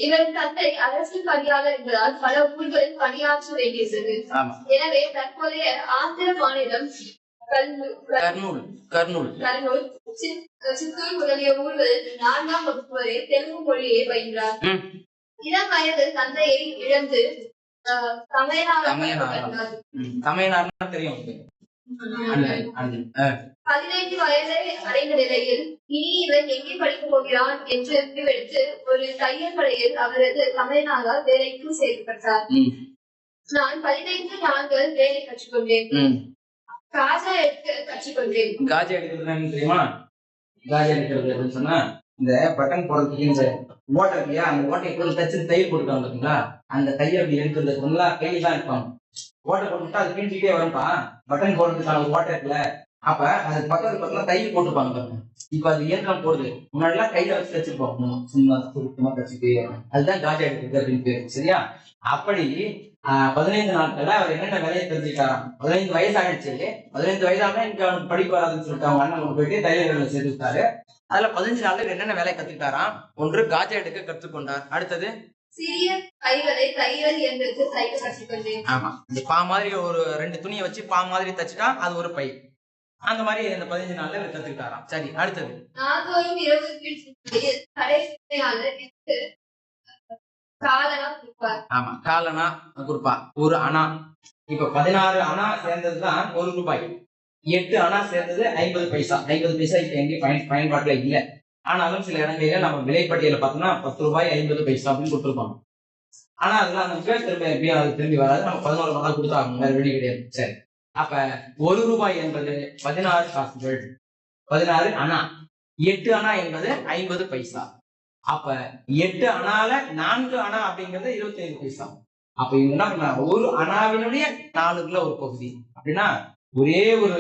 இவர் தந்தை அரசு பணியாளர் என்பதால் பல ஊர்களில் பணியாற்ற வேண்டியிருந்தது. எனவே தற்போதைய ஆந்திர மாநிலம் சித்தூர் முதலிய ஊர்களில் 4ஆம் வகுப்பு வரை தெலுங்கு மொழியை பயின்றார். இளம் வயது தந்தையை இழந்து தமிழ்நாடு தெரியும். 15 வயதை அடைந்த நிலையில் இனி இவன் எங்கே படிக்கப் போகிறான் என்று முடிவெடுத்து ஒரு தையல் கடையில் அவரது தமிழ்நாடால் வேலைக்கு சேர்க்கப்பட்டார். நான் 15 நாட்கள் வேலை கற்றுக்கொண்டேன். காஜா எடுக்க கற்றுக்கொண்டேன். காஜா எடுக்கிறது தெரியுமா? காஜா எடுக்கிறது சொன்னா இந்த பட்டன் போடுறதுக்கு இந்த ஓட்டை இல்லையா, அந்த ஓட்டை தச்சு தையல் போட்டுருக்காங்க பாத்தீங்களா, அந்த தையல் எடுக்கிறது நல்லா கையிலாம் இருப்பாங்க. ஓட்டை போட்டுட்டா அது கிழிஞ்சிட்டே வரும்பா. பட்டன் போடுறதுக்கான ஒரு ஓட்டை இருக்குல்ல, அப்ப அது பக்கத்துல பக்கத்துல தையல் போட்டுப்பாங்க பாருங்க. இப்ப அது இயந்திரம் போடுது. முன்னாடி எல்லாம் கையில வச்சு தச்சிருப்போம், சும்மா சுத்தமா தச்சுட்டு. அதுதான் காஜா எடுக்கிறது அப்படின்னு பேரு. சரியா? அப்படி 15 நாட்கள்ல அவர் என்னென்ன வேலையை தெரிஞ்சுக்கிட்டாராம். 15 வயசு ஆயிடுச்சு. 15 வயசாக இங்க அவனுக்கு படிப்பு வராதுன்னு சொல்லிட்டு அவங்க அண்ணன் கொண்டு போயிட்டு தையல் வேலை சேர்த்து விட்டாரு. அதுல 15 நாள்ல என்னென்ன வேலையை கத்துக்கிட்டாராம். ஒன்று காஜா எடுக்க கற்றுக்கொண்டார். அடுத்தது சிறிய கைகளை தையல் இயந்திரத்தில் தைக்க கற்றுக்கொண்டேன். ஆமா, இந்த பா மாதிரி ஒரு 2 துணியை வச்சு பா மாதிரி தச்சுட்டா அது ஒரு பை. அந்த மாதிரி இந்த 15 நாள்ல இவர் கத்துக்கிட்டாராம். சரி, அடுத்தது நாள்தோறும் இரவு ஆமா காலனா கொடுப்பா. ஒரு அணா. இப்ப 16 அணா சேர்ந்ததுதான் 1 ரூபாய். 8 அணா சேர்ந்தது 50 பைசா. 50 பைசா இப்ப எங்கேயும் பயன்பாட்டுல இல்ல. ஆனாலும் சில இடங்களில நம்ம விலைப்பட்டியல பார்த்தோம்னா 10 ரூபாய் 50 பைசா அப்படின்னு கொடுத்துருப்பாங்க. ஆனா அதெல்லாம் நமக்கு திரும்பி வராது. நம்ம 11 ரூபாய் கொடுத்தாங்க, வேற வெளி கிடையாது. சரி, அப்ப 1 ரூபாய் என்பது 16 காசுகள், 16 அணா. 8 அணா என்பது 50 பைசா. அப்ப 8 அணால 4 அணா அப்படிங்கிறது 25 பைசா. அப்ப இவங்க என்ன பண்ணாங்க, ஒரு அணாவினுடைய 4ல ஒரு பகுதி அப்படின்னா ஒரே ஒரு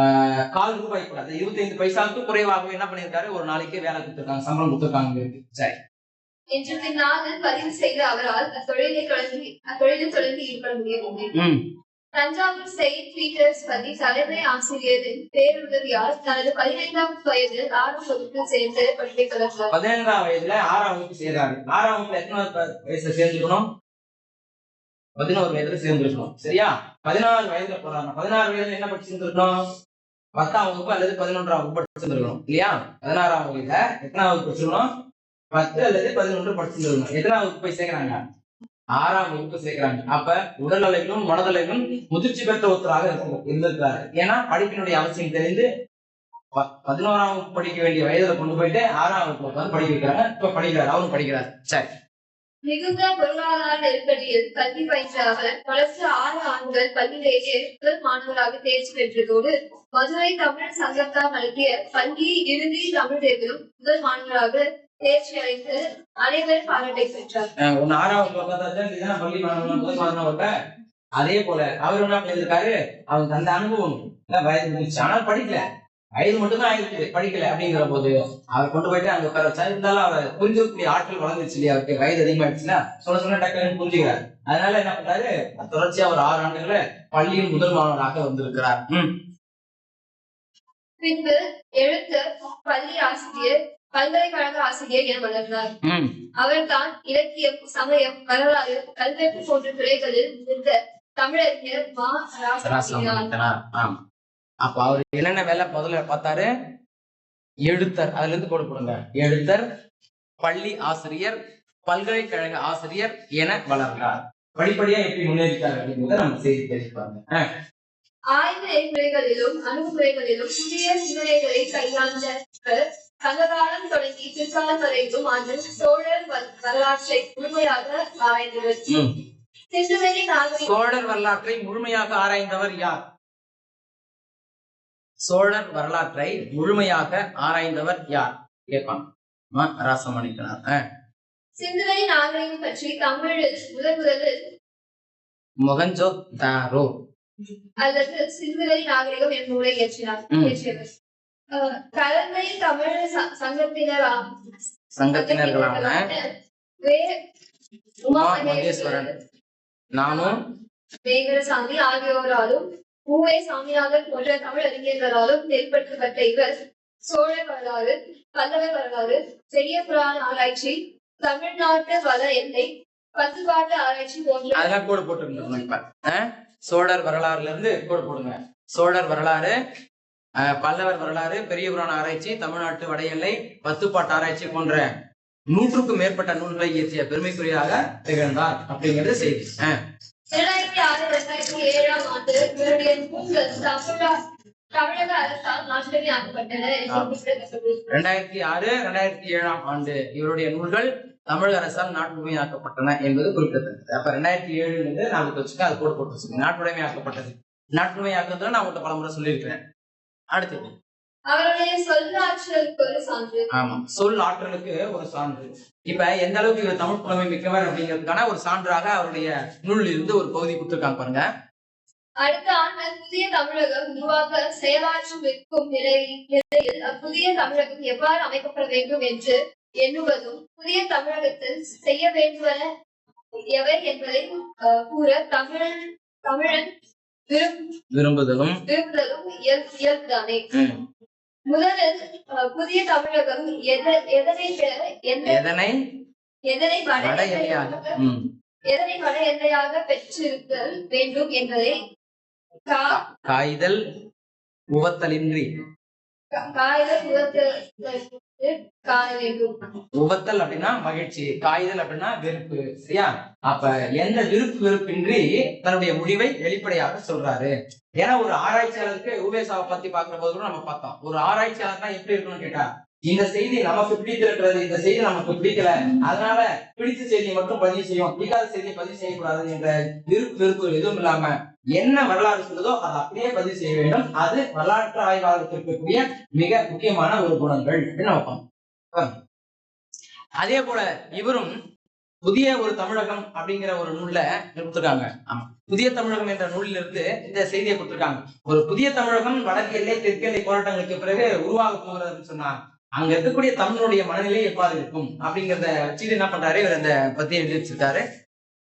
1/4 ரூபாய் கூட, 25 பைசாவுக்கு குறைவாகவே என்ன பண்ணிருக்காரு, ஒரு நாளைக்கு வேலை கொடுத்துருக்காங்க, சம்பளம் கொடுத்துருக்காங்க. சரி, என்று பின்னால் பதிவு செய்த அவரால் அத்தொழிலில் தொடர்ந்து ஈடுபட முடியவில்லை. தஞ்சாவூர் செயின்ட் பீட்டர்ஸ் பள்ளி தலைமை ஆசிரியரின் பேருதவியால் தனது 15ஆம் வயதில் 6ஆம் வகுப்பில் சேர்ந்து படிப்பை தொடர்ந்தார். 15ஆம் வயதுல 6ஆம் வகுப்பு சேர்றாரு. 6ஆம் வகுப்புல எத்தனாவது வயசுல சேர்ந்துக்கணும்? 11 வயதுல சேர்ந்துருக்கணும். சரியா? 16 வயதுல போறாங்க. 16 வயதுல என்ன படிச்சிருந்துருக்கணும்? 10ஆம் வகுப்பு அல்லது 11ஆம் வகுப்பு படிச்சிருந்துருக்கணும் இல்லையா? 16ஆம் வயதுல எத்தனாவது வகுப்பு படிச்சிருக்கணும்? 10 அல்லது 11 படிச்சிருந்துருக்கணும். எத்தனாவது வகுப்பு போய் சேர்க்கிறாங்க? 6ஆம் வகுப்பு சேர்க்கிறாங்க. அப்ப உடல் அளவிலும் மனதளவிலும் முதிர்ச்சி பெற்ற ஒருத்தராக இருந்திருக்கிறாரு. ஏன்னா படிப்பினுடைய அவசியம் தெரிந்து 11ஆம் வகுப்பு படிக்க வேண்டிய வயதுல கொண்டு போயிட்டு 6ஆம் வகுப்பு வந்து படிக்க வைக்கிறாங்க. இப்ப படிக்கிறாரு, அவரும் படிக்கிறார். சரி, மிகுந்த பொருளாதார நெருக்கடியில் கல்வி பயின்ற அவர் தொடர்ந்து 6 ஆண்டுகள் பள்ளியிலேயே முதல் மாணவராக தேர்ச்சி பெற்றதோடு மதுரை தமிழ் சங்கத்தால் நடத்திய பள்ளி இறுதி தமிழ் தேர்விலும் முதல் மாணவராக தேர்ச்சி அடைந்து அனைவரும் பாராட்டை பெற்றார். 6ஆம் பள்ளி மாணவர்கள் அதே போல அவர் என்ன பண்ணிருக்காரு, அவருக்கு அந்த அனுபவம் வயது முடிச்சு, ஆனால் படிக்கல, வயது மட்டும்தான் ஆயிருக்கு, படிக்கல. அப்படிங்கிற போது அவர் கொண்டு போயிட்டு அங்க உட்கார வச்சா, இருந்தாலும் அவர் புரிஞ்சக்கூடிய ஆட்கள் வளர்ந்துருச்சு இல்லையா, அவருக்கு வயது அதிகமாயிடுச்சுன்னா சொன்ன டக்குன்னு புரிஞ்சுக்கிறார். அதனால என்ன பண்றாரு, தொடர்ச்சியா ஒரு 6 ஆண்டுகள பள்ளியின் முதல் மாணவராக வந்திருக்கிறார். பின்பு எழுத்தர், பள்ளி ஆசிரியர், பல்கலைக்கழக ஆசிரியர் என வளர்ந்தார். அவர்தான் இலக்கியம், சமயம், வரலாறு, கல்வெட்டு போன்ற துறைகளில் இருந்த தமிழறிஞர் மா. அப்ப அவர் என்னென்ன வேலை முதல்ல பார்த்தாரு? எழுத்தர், அதுல இருந்து போடுங்க, எழுத்தர், பள்ளி ஆசிரியர், பல்கலைக்கழக ஆசிரியர் என வளர்ந்தார். படிப்படியா எப்படி முன்னேறிட்டார் அப்படிங்கிறத நம்ம செய்தி தெரிவிப்பாங்க. ஆய்வு நெறிமுறைகளிலும் அணுகுமுறைகளிலும் புதிய சிந்தனைகளை கையாண்ட சங்ககாலம் தொடங்கி பிற்காலம் வரைக்கும் ஆண்டு சோழர் வரலாற்றை முழுமையாக ஆராய்ந்தவர். சோழர் வரலாற்றை முழுமையாக ஆராய்ந்தவர் யார்? சோழர் வரலாற்றை முழுமையாக ஆராய்ந்தவர் யார் கேட்பாங்க. ராசமணிக்கனார். சிந்துவெளி நாகரிகம் பற்றி தமிழில் முதலில் மொகஞ்சோ தாரோ அல்லது சிந்துவெளி நாகரிகம் என்ற நூலை இயற்றியவர். கலந்தை தமிழ் சங்கத்தினர்களான உமா மகேஸ்வரன், நானும் வேங்கடசாமி ஆகியோராலும் உவே சாமிநாதன் போன்ற தமிழ் அறிஞர்களாலும் ஏற்படுத்தப்பட்ட இவர் சோழ வரலாறு, பல்லவர் வரலாறு, பெரிய புராண ஆராய்ச்சி, தமிழ்நாட்டு வள எல்லை, பசுபாட்டு ஆராய்ச்சி போன்ற அதெல்லாம் கோடு போட்டுருக்கோம். இப்ப சோழர் வரலாறுல இருந்து கோடு போடுங்க. சோழர் வரலாறு, பல்லவர் வரலாறு, பெரிய புராண ஆராய்ச்சி, தமிழ்நாட்டு வட எல்லை, பத்துப்பாட்டு ஆராய்ச்சி போன்ற 100க்கும் மேற்பட்ட நூல்களை இயற்றிய பெருமைக்குரியாக திகழ்ந்தார் அப்படிங்கிறது செய்தி. 2006-2007 ஆண்டு இவருடைய நூல்கள் தமிழக அரசால் மாற்றமையாக்கப்பட்டன. 2006-2007 ஆண்டு இவருடைய நூல்கள் தமிழக அரசால் நாட்டுடைமையாக்கப்பட்டன என்பது குறிப்பிடத்தக்கது. அப்ப 2007 நாம வச்சுக்க அது போட்டு போட்டு வச்சுக்கோங்க. நாட்டுடைமையாக்கப்பட்டது. நாட்டுடைமையாக்குறதுல நான் உங்கள்கிட்ட பலமுறை சொல்லியிருக்கிறேன். அடுத்தது அவருடைய சொல்லாற்றலுக்கு ஒரு சான்று. ஆமா, சொல் ஆற்றலுக்கு ஒரு சான்று. இப்ப எந்த அளவுக்கு இவர் தமிழ் புலமை மிக்கவர் அப்படிங்கிறதுக்கான ஒரு சான்றாக அவருடைய நூலில் இருந்து ஒரு பகுதி கொடுத்திருக்காங்க பாருங்க. அடுத்த ஆண்டு புதிய தமிழகம் உருவாக்க செயலாற்றும் இருக்கும் நிலையில் புதிய தமிழகம் எவ்வாறு அமைக்கப்பட வேண்டும் என்று எண்ணுவதும், புதிய தமிழகத்தில் செய்ய வேண்டுவன எவை என்பதை கூற தமிழன் விரும்புதலும் இயல்புதானே. முதலில் புதிய தமிழகம் எதனை வட எல்லையாக பெற்றிருத்தல் வேண்டும் என்பதை காய்தல் உவத்தலின்றி உவத்தல் அப்படின்னா மகிழ்ச்சி, காய்தல் அப்படின்னா வெறுப்பு. சரியா? அப்ப எந்த வெறுப்பின்றி தன்னுடைய முடிவை வெளிப்படையாக சொல்றாரு. ஏன்னா ஒரு ஆராய்ச்சியாளருக்கு உவேசாவை பத்தி பாக்குற போது கூட நம்ம பார்த்தோம். ஒரு ஆராய்ச்சியாளர்னா எப்படி இருக்கணும்னு கேட்டா, இந்த செய்தி நமக்கு பிடித்திருக்கிறது, இந்த செய்தி நமக்கு பிடிக்கல, அதனால பிடித்த செய்தியை மட்டும் பதிவு செய்யும், பிடிக்காத செய்தியை பதிவு செய்யக்கூடாது என்ற வெறுப்பு எதுவும் இல்லாம என்ன வரலாறு சொல்லுதோ அதை அப்படியே பதிவு செய்ய வேண்டும். அது வரலாற்று ஆய்வாளருக்கு இருக்கக்கூடிய மிக முக்கியமான ஒரு குணங்கள் அப்படின்னு. அதே போல இவரும் புதிய ஒரு தமிழகம் அப்படிங்கிற ஒரு நூல்ல கொடுத்திருக்காங்க. ஆமா, புதிய தமிழகம் என்ற நூலில் இருந்து இந்த செய்தியை கொடுத்திருக்காங்க. ஒரு புதிய தமிழகம் வடக்கு எல்லை தெற்கு எல்லை போராட்டங்களுக்கு பிறகு உருவாக போகிறதுன்னு சொன்னா அங்க இருக்கக்கூடிய தமிழனுடைய மனநிலை எவ்வாறு இருக்கும் அப்படிங்கிறத வச்சுட்டு என்ன பண்றாரு, இவர் அந்த பத்தியை எழுதி வச்சிருக்காரு.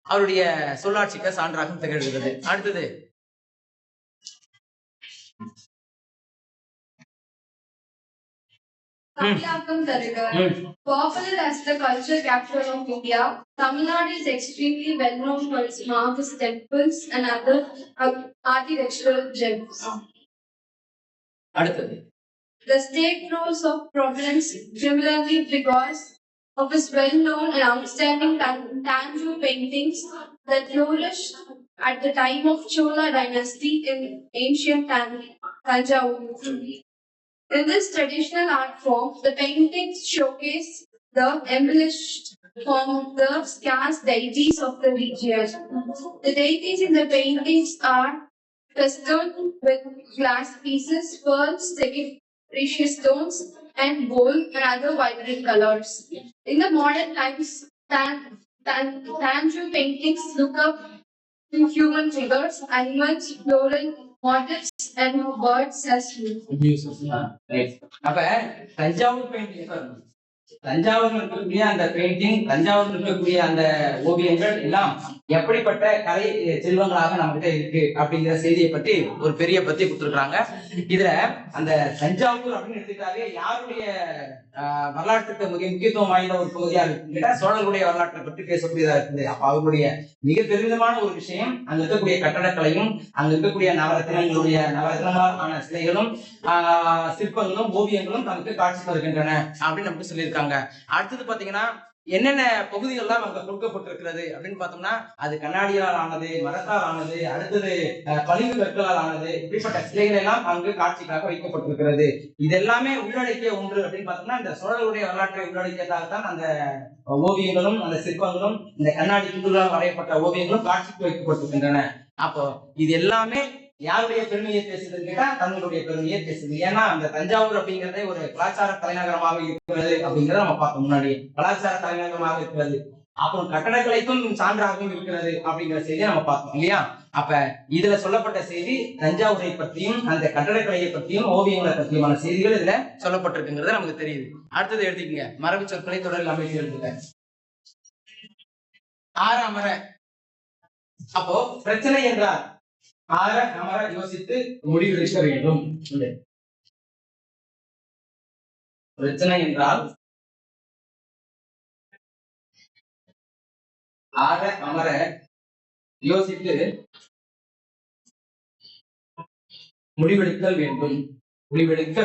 அவருடைய சொல்லாட்சிக்கு சான்றாக திகழ்கிறது. அடுத்தது Popular as the cultural capital of India, Tamil Nadu is extremely well known for its marvelous temples and other architectural gems. அடுத்தது The state knows of province similarly because of his well-known and outstanding Tanjore paintings that flourished at the time of Chola dynasty in ancient Tanjore. In this traditional art form, the paintings showcase the embellished form of the scarce deities of the region. The deities in the paintings are festooned with glass pieces, pearls, precious stones, and gold and other vibrant colors. In the modern times, Tanjore paintings look up to human figures, animals, floral motifs, and birds as well. அப்ப Thanjavur painting, தஞ்சாவூர்ல இருக்கக்கூடிய அந்த painting, தஞ்சாவூர்ல இருக்கக்கூடிய அந்த ஓவியங்கள் எல்லாம் எப்படிப்பட்ட கலை செல்வங்களாக நம்மகிட்ட இருக்கு அப்படிங்கிற செய்தியை பற்றி ஒரு பெரிய பத்தி கொடுத்துருக்காங்க. இதுல அந்த தஞ்சாவூர் அப்படின்னு எடுத்துக்கிட்டாலே யாருடைய வரலாற்றுக்கு மிக முக்கியத்துவம் வாய்ந்த ஒரு பகுதியா இருக்கு கேட்டா சோழர்களுடைய வரலாற்றை பற்றி பேசக்கூடியதா இருக்குது. அப்ப அவருடைய மிக பெருமிதமான ஒரு விஷயம் அங்க இருக்கக்கூடிய கட்டடக்கலையும், அங்க இருக்கக்கூடிய நவரத்னங்களால் ஆன சிலைகளும் சிற்பங்களும் ஓவியங்களும் நமக்கு காட்சி தருகின்றன அப்படின்னு நமக்கு சொல்லியிருக்காங்க. அடுத்தது பாத்தீங்கன்னா என்னென்ன பகுதிகள்லாம் அங்க கொடுக்கப்பட்டிருக்கிறது அப்படின்னு பார்த்தோம்னா அது கண்ணாடியால் ஆனது, மரத்தால் ஆனது, அடுத்தது பளிங்கு கற்களால் ஆனது, இப்படிப்பட்ட சிலைகள் எல்லாம் அங்கு காட்சிக்காக வைக்கப்பட்டிருக்கிறது. இது எல்லாமே உள்ளடக்கிய ஒன்று அப்படின்னு பார்த்தோம்னா இந்த சோழர்களுடைய வரலாற்றை உள்ளடக்கியதாகத்தான் அந்த ஓவியங்களும் அந்த சிற்பங்களும் இந்த கண்ணாடி துண்டுகளால் வரையப்பட்ட ஓவியங்களும் காட்சிக்கு வைக்கப்பட்டிருக்கின்றன. அப்போ இது எல்லாமே யாருடைய பெருமையை பேசுதுன்னு கேட்டா தமிழுடைய பெருமையை பேசுது. ஏன்னா அந்த தஞ்சாவூர் அப்படிங்கறதே ஒரு கலாச்சார தலைநகரமாக இருக்கிறது அப்படிங்கறத நம்ம பார்த்தோம். முன்னாடி கலாச்சார தலைநகரமாக இருக்கிறது, அப்புறம் கட்டடக்கலைக்கும் சான்றாகவும் இருக்கிறது அப்படிங்கிற செய்தியை நம்ம பார்த்தோம் இல்லையா? அப்ப இதுல சொல்லப்பட்ட செய்தி தஞ்சாவூரை பற்றியும் அந்த கட்டடக்கலையை பற்றியும் ஓவியங்களை பற்றியுமான செய்திகள் இதுல சொல்லப்பட்டிருக்குங்கிறது நமக்கு தெரியுது. அடுத்தது எடுத்துக்கங்க, மரபு சொற்களை தொடரில் அமைதி எழுதுங்க. ஆறாமர. அப்போ பிரச்சனை என்றார் ஆற அமர யோசித்து முடிவெடுக்க வேண்டும். பிரச்சனை என்றால் ஆற அமர யோசித்து முடிவெடுக்க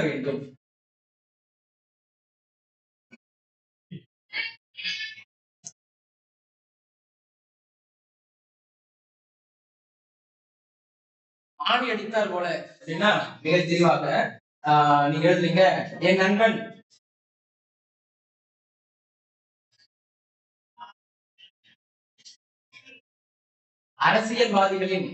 வேண்டும். ஆணி அடித்தார் போல அப்படின்னா மிக தெளிவாக நீங்க எழுதுறீங்க, என் நண்பன் அரசியல்வாதிகளின்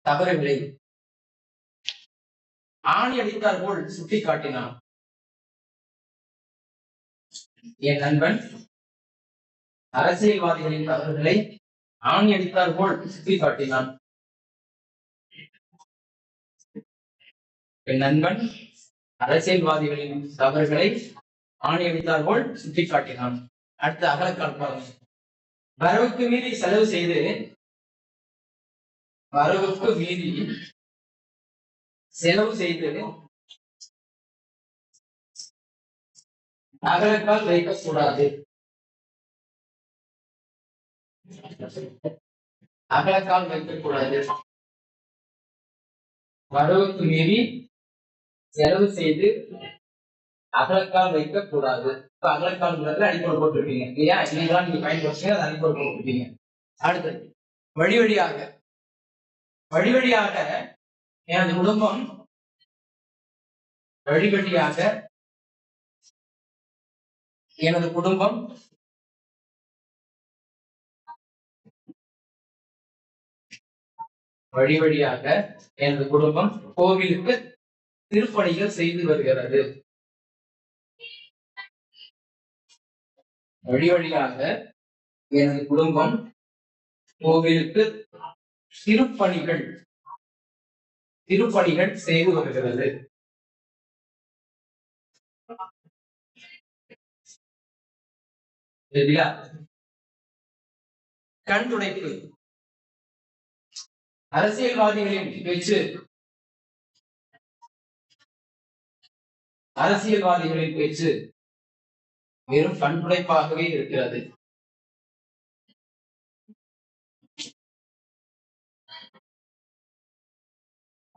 தவறுகளை ஆணி அடித்தார் போல் சுட்டி காட்டினான். என் நண்பன் அரசியல்வாதிகளின் தவறுகளை ஆணி அடித்தார் போல் சுட்டி காட்டினான். என் நண்பன் அரசியல்வாதிகளின் தவறுகளை ஆணி அடித்தார் போல் சுட்டி காட்டினான். அடுத்து அகலக்கால் பாருங்க. வரவுக்கு மீறி செலவு செய்து அகலக்கால் வைக்கக்கூடாது. வரவுக்கு மீறி செலவு செய்து அகலக்கால் வைக்கக்கூடாது. இப்ப அகலக்கால் அடிப்படை போட்டுருக்கீங்க இல்லையா? நீங்களா நீங்க பயன்படுத்துங்க, அதை அடிப்படை போட்டுருக்கீங்க. அடுத்தது வழி வழியாக எனது குடும்பம் கோவிலுக்கு திருப்பணிகள் செய்து வருகிறது. வழியாக எனது குடும்பம் கோவிலுக்கு திருப்பணிகள் செய்து வருகிறது. கண் துடைப்பு. அரசியல்வாதிகளின் பேச்சு வெறும் கண் துடைப்பாகவே இருக்கிறது.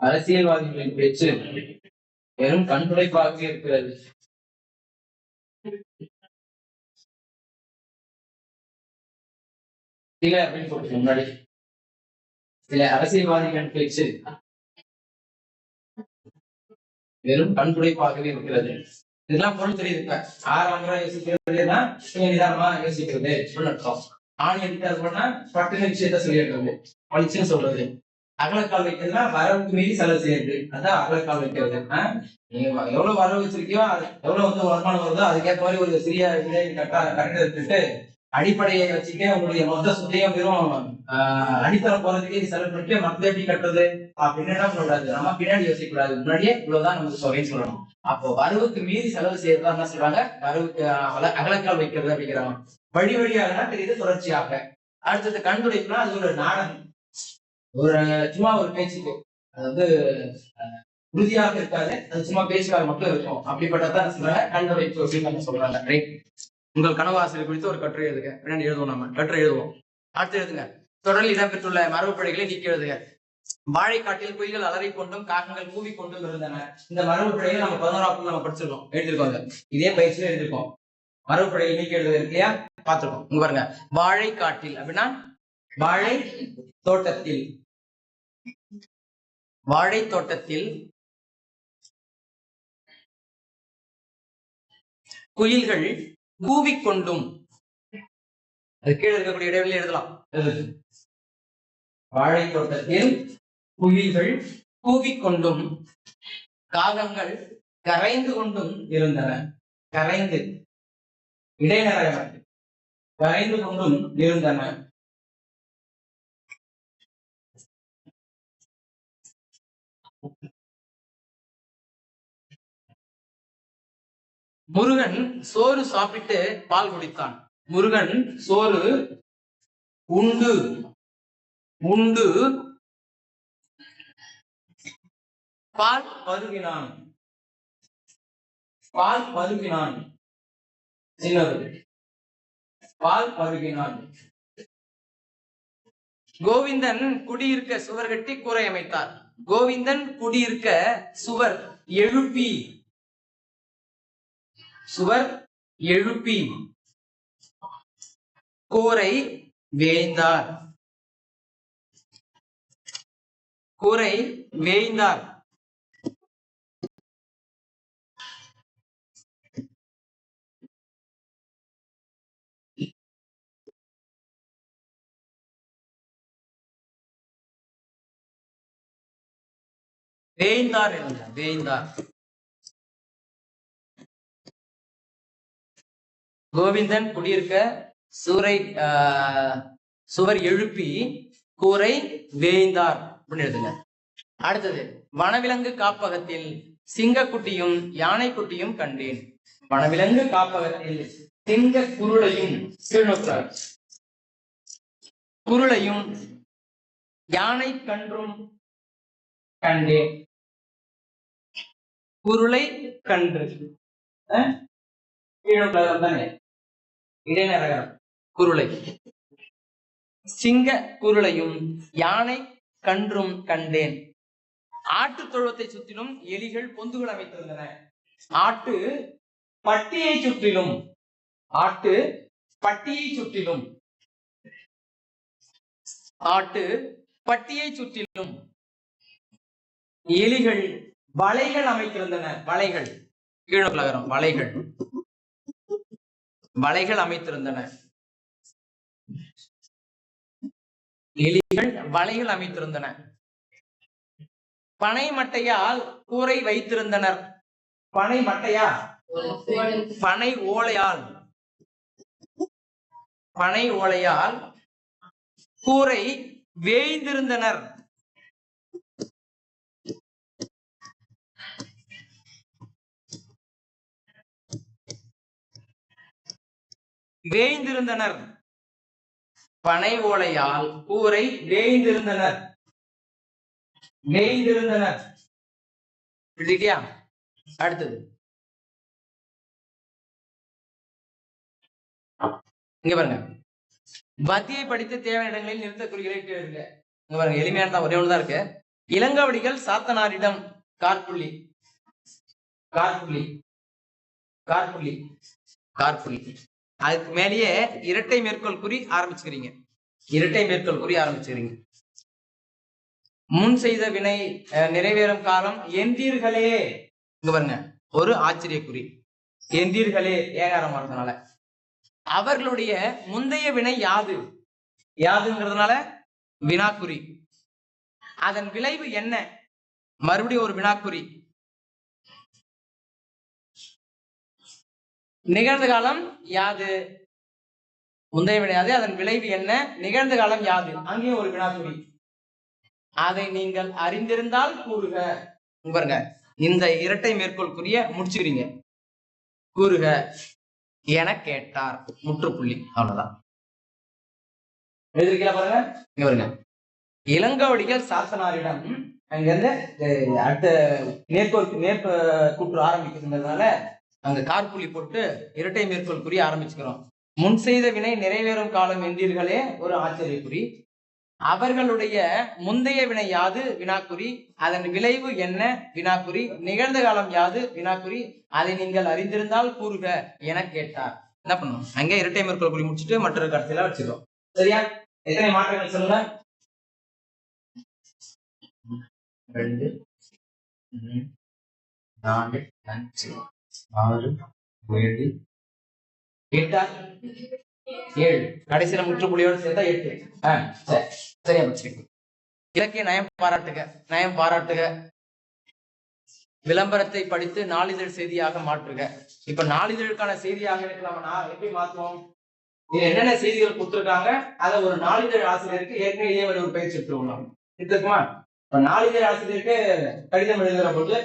அரசியல்வாதிகளின் பேச்சு வெறும் கண் துடைப்பாகவே இருக்கிறது. சில அப்படின்னு சொல்றேன் முன்னாடி, சில அரசியல்வாதிகளின் பேச்சு வெறும் கண்துடைப்பாகவே இருக்கிறது. இதெல்லாம் பொருள் தெரியுது. ஆறாம் முறை யோசிக்கிறதுனா நிதானமா யோசிக்கிறது அர்த்தம். ஆணி அடித்தார் போனா பட்டுன விஷயத்த சொல்லிடுறது, பளிச்சுன்னு சொல்றது. அகலக்கால் வைக்கிறதுனா வரவுக்கு மீறி செலவு செய்யறது, அதான் அகலக்கால் வைக்கிறது. நீங்க எவ்வளவு வரவு வச்சிருக்கியோ, எவ்வளவு வந்து வருமானம் வருதோ அதுக்கேற்ற மாதிரி ஒரு சிறிய கரெக்டா எடுத்துட்டு அடிப்படையை வச்சுக்க உங்களுடைய மொத்த சொத்தையும் வெறும் அடித்தளம் போறதுக்கே செலவு பண்ணிட்டு மத்த எப்படி கட்டுறது அப்படின்னு என்ன சொல்லக்கூடாது. நம்ம பின்னாடி யோசிக்கக்கூடாது, முன்னாடியே இவ்வளவுதான் நமக்கு சொல்றேன்னு சொல்லணும். அப்போ வரவுக்கு மீறி செலவு செய்யறதா என்ன சொல்றாங்க, வரவுக்கு அகலக்கால் வைக்கிறது அப்படிங்கிறாங்க. வழியாக தெரியுது தொடர்ச்சியாக. அடுத்தது கண்துடைப்புனா அது ஒரு நாடகம், ஒரு சும்மா ஒரு பேச்சுக்கு, அது வந்து உறுதியாக இருக்காது, அது சும்மா பேச்சுக்காக மட்டும் இருக்கும். அப்படிப்பட்டதான் சொல்றாங்க கண்துடைப்பு அப்படின்னு சொல்றாங்க. ரைட். உங்கள் கனவு ஆசிரியர் குறித்து ஒரு கட்டுரை எழுதுங்க. பின்னாடி எழுதுவோம், நம்ம கட்டுரை எழுதுவோம். அடுத்து எழுதுங்க, தொடரில் இடம்பெற்றுள்ள மரபு பிழைகளை நீக்கி எழுதுங்க. வாழைக்காட்டில் குயில்கள் அலறி கொண்டும் காகங்கள் கூவி கொண்டும் இருந்தன. இந்த மரபு பிழைகளை நம்ம 11ஆம் நம்ம படிச்சிருக்கோம், எழுதிருக்கோம். இதே பயிற்சியில எழுதிருக்கோம். மரபு பிழைகளை நீக்கி எழுதுறது இல்லையா, பார்த்திருக்கோம். இங்க பாருங்க, வாழைக்காட்டில் அப்படின்னா வாழை தோட்டத்தில் குயில்கள் கூவிக்கொண்டும், அது கீழே இருக்கக்கூடிய இடைவெளி எழுதலாம். வாழை தோட்டத்தில் குயில்கள் கூவிக்கொண்டும் காகங்கள் கரைந்து கொண்டும் இருந்தன. கரைந்து இடைநரகம், கரைந்து கொண்டும் இருந்தன. முருகன் சோறு சாப்பிட்டு பால் குடித்தான். முருகன் சோறு உண்டு உண்டு பால் பருகினான். பால் பருகினான். சின்னது பால் பருகினான். கோவிந்தன் குடியிருக்க சுவர் கட்டி கூரை அமைத்தார். கோவிந்தன் குடியிருக்க சுவர் எழுப்பி கூரை வேய்ந்தார். கூரை வேய்ந்தார். வேய்ந்தார் வேய்ந்தார். கோவிந்தன் குடியிருக்க சுவர் எழுப்பி கூரை வேய்ந்தார் அப்படின்னு எழுதுங்க. அடுத்தது, வனவிலங்கு காப்பகத்தில் சிங்கக்குட்டியும் யானைக்குட்டியும் கண்டேன். வனவிலங்கு காப்பகத்தில் சிங்க குருளையும் யானை கன்றும் கண்டேன். குருளை கன்று இடைநரகரம். குருளை சிங்க குருளையும் யானை கன்றும் கண்டேன். ஆட்டு தொழுவத்தை சுற்றிலும் எலிகள் பொந்துகள் அமைத்திருந்தன. ஆட்டு பட்டியை சுற்றிலும் எலிகள் வலைகள் அமைத்திருந்தன. வலைகள் அமைத்திருந்தன. எலிகள் வலைகள் அமைத்திருந்தன. பனை மட்டையால் கூரை வைத்திருந்தனர். பனை ஓலையால் கூரை வேய்ந்திருந்தனர். பனை ஓலையால் கூரை வேய்ந்திருந்தனர். அடுத்தது, இங்க பாருங்க, பத்தியை படித்து தேவையான இடங்களில் நிறுத்த குறிகளை எழுதுங்க. இங்க பாருங்க, எளிமையானதான், ஒரே ஒண்ணுதான் இருக்கு. இளங்கவடிகள் சாத்தனாரிடம் கார்புள்ளி அதுக்கு மேலேயே இரட்டை மேற்கோள் குறி ஆரம்பிச்சுக்கிறீங்க. முன் செய்த வினை நிறைவேறும் காலம் எந்தீர்களே. இங்க பாருங்க, ஒரு ஆச்சரிய குறி. எந்தீர்களே ஏகாரம் வரதுனால அவர்களுடைய முந்தைய வினை யாதுங்கிறதுனால வினாக்குறி. அதன் விளைவு என்ன? மறுபடியும் ஒரு வினாக்குறி. நிகழ்ந்த காலம் யாது, முந்தைய வினை யாது, அதன் விளைவு என்ன, நிகழ்ந்த காலம் யாது, அங்கேயும் ஒரு வினாக்குறி. அதை நீங்கள் அறிந்திருந்தால் கூறுக. பாருங்க, இந்த இரட்டை மேற்கோள் குறிய முடிச்சுக்கிறீங்க. கூறுக என கேட்டார், முற்றுப்புள்ளி. அவ்வளவுதான். எழுதிருக்கீங்களா பாருங்க. இங்க பாருங்க, இளங்கவடிகள் சாத்தனாரிடம், அங்கிருந்து அடுத்த கூற்று ஆரம்பிக்கிறதுனால அங்க கார்புள்ளி போட்டு இரட்டை மேற்கோள் குறி ஆரம்பிச்சுக்கிறோம். முன் செய்த வினை நிறைவேறும் காலம் என்றீர்களே, ஒரு ஆச்சரிய குறி. அவர்களுடைய முந்தைய வினை யாது, வினாக்குறி. அதன் விளைவு என்ன, வினாக்குறி. நிகழ்ந்த காலம் யாது, வினாக்குறி. அதை நீங்கள் அறிந்திருந்தால் கூறுக என கேட்டார். என்ன பண்ணும், அங்கே இரட்டை மேற்கோள் குறி முடிச்சுட்டு மற்றொரு கருத்துல வச்சுக்கிறோம். சரியா? எத்தனை மாற்றங்கள் சொல்லுங்க? 2 4 5 6 7 7. கடைசியில முற்றுப்புள்ளியோடு சேர்த்தா 8. சரியா வச்சிருக்கீங்க. இலக்கிய நயம் பாராட்டுக. விளம்பரத்தை படித்து நாளிதழ் செய்தியாக மாற்றுக. இப்ப நாளிதழுக்கான செய்தியாக இருக்கலாம்னா எப்படி மாற்றுவோம்? இது என்னென்ன செய்திகள் கொடுத்துருக்காங்க, அதை ஒரு நாளிதழ் ஆசிரியருக்கு ஏற்கனவே இதே ஒரு பயிற்சி எடுத்துக்கோங்க. இருக்குமா? இப்ப நாளிதழ் ஆசிரியருக்கு கடிதம் எழுதுகிற போது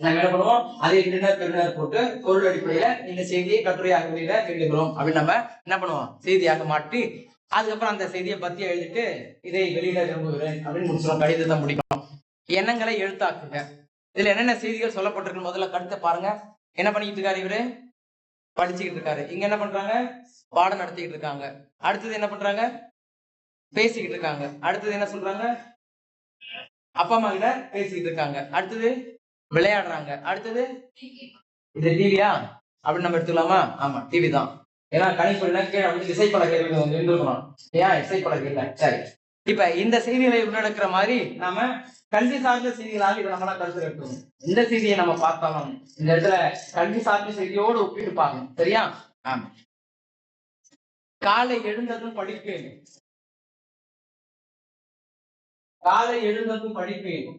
நாங்க என்ன பண்ணுவோம், அதை இன்டர்னர் பெருனர் போட்டு பொருள் அடிப்படையில இந்த செய்தியை கட்டுரையாக எழுதுகிறோம் அப்படின்னு நம்ம என்ன பண்ணுவோம், செய்தியாக மாற்றி அதுக்கப்புறம் அந்த செய்தியை பத்தி எழுதிட்டு இதை வெளியிட விரும்புகிறேன் அப்படின்னு முடிச்சிடும், கடிதத்தை முடிக்கணும். எண்ணங்களை எழுத்தாக்குங்க. இதுல என்னென்ன செய்திகள் சொல்லப்பட்டிருக்கு முதல்ல கருத்தை பாருங்க. என்ன பண்ணிக்கிட்டு இருக்காரு இவரு, படிச்சுக்கிட்டு இருக்காரு. இங்க என்ன பண்றாங்க, பாடம் நடத்திக்கிட்டு இருக்காங்க. அடுத்தது என்ன பண்றாங்க, பேசிக்கிட்டு இருக்காங்க. அடுத்தது என்ன சொல்றாங்க, அப்பா அம்மா கிட்ட பேசிக்கிட்டு இருக்காங்க. அடுத்தது விளையாடுறாங்க. அடுத்தது இது டிவியா அப்படின்னு நம்ம எடுத்துக்கலாமா? ஆமா, டிவி தான். ஏன்னா கணிப்பொறினா கீழே வந்து இசைப்பலகை இருந்திருக்கணும். ஏன் இசைப்பலகை இல்லை? சரி, இப்ப இந்த செய்திகளை உள்ளடக்கிற மாதிரி நாம கல்வி சார்ந்த செய்திகளாக இதை நம்ம கருத்து எடுக்கணும். இந்த செய்தியை நம்ம பார்த்தாலும் இந்த இடத்துல கல்வி சார்ந்த செய்தியோடு ஒப்பிட்டு பார்க்கணும். சரியா? ஆமா. காலை எழுந்ததும் படிப்பேன், காலை எழுந்ததும் படிப்பேன்,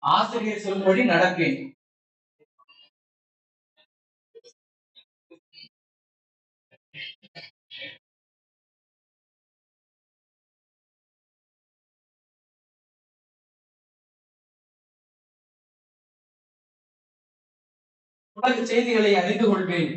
ஆசிரியர் சொல்படி நடப்பேன், உலக செய்திகளை அறிந்து கொள்வேன்,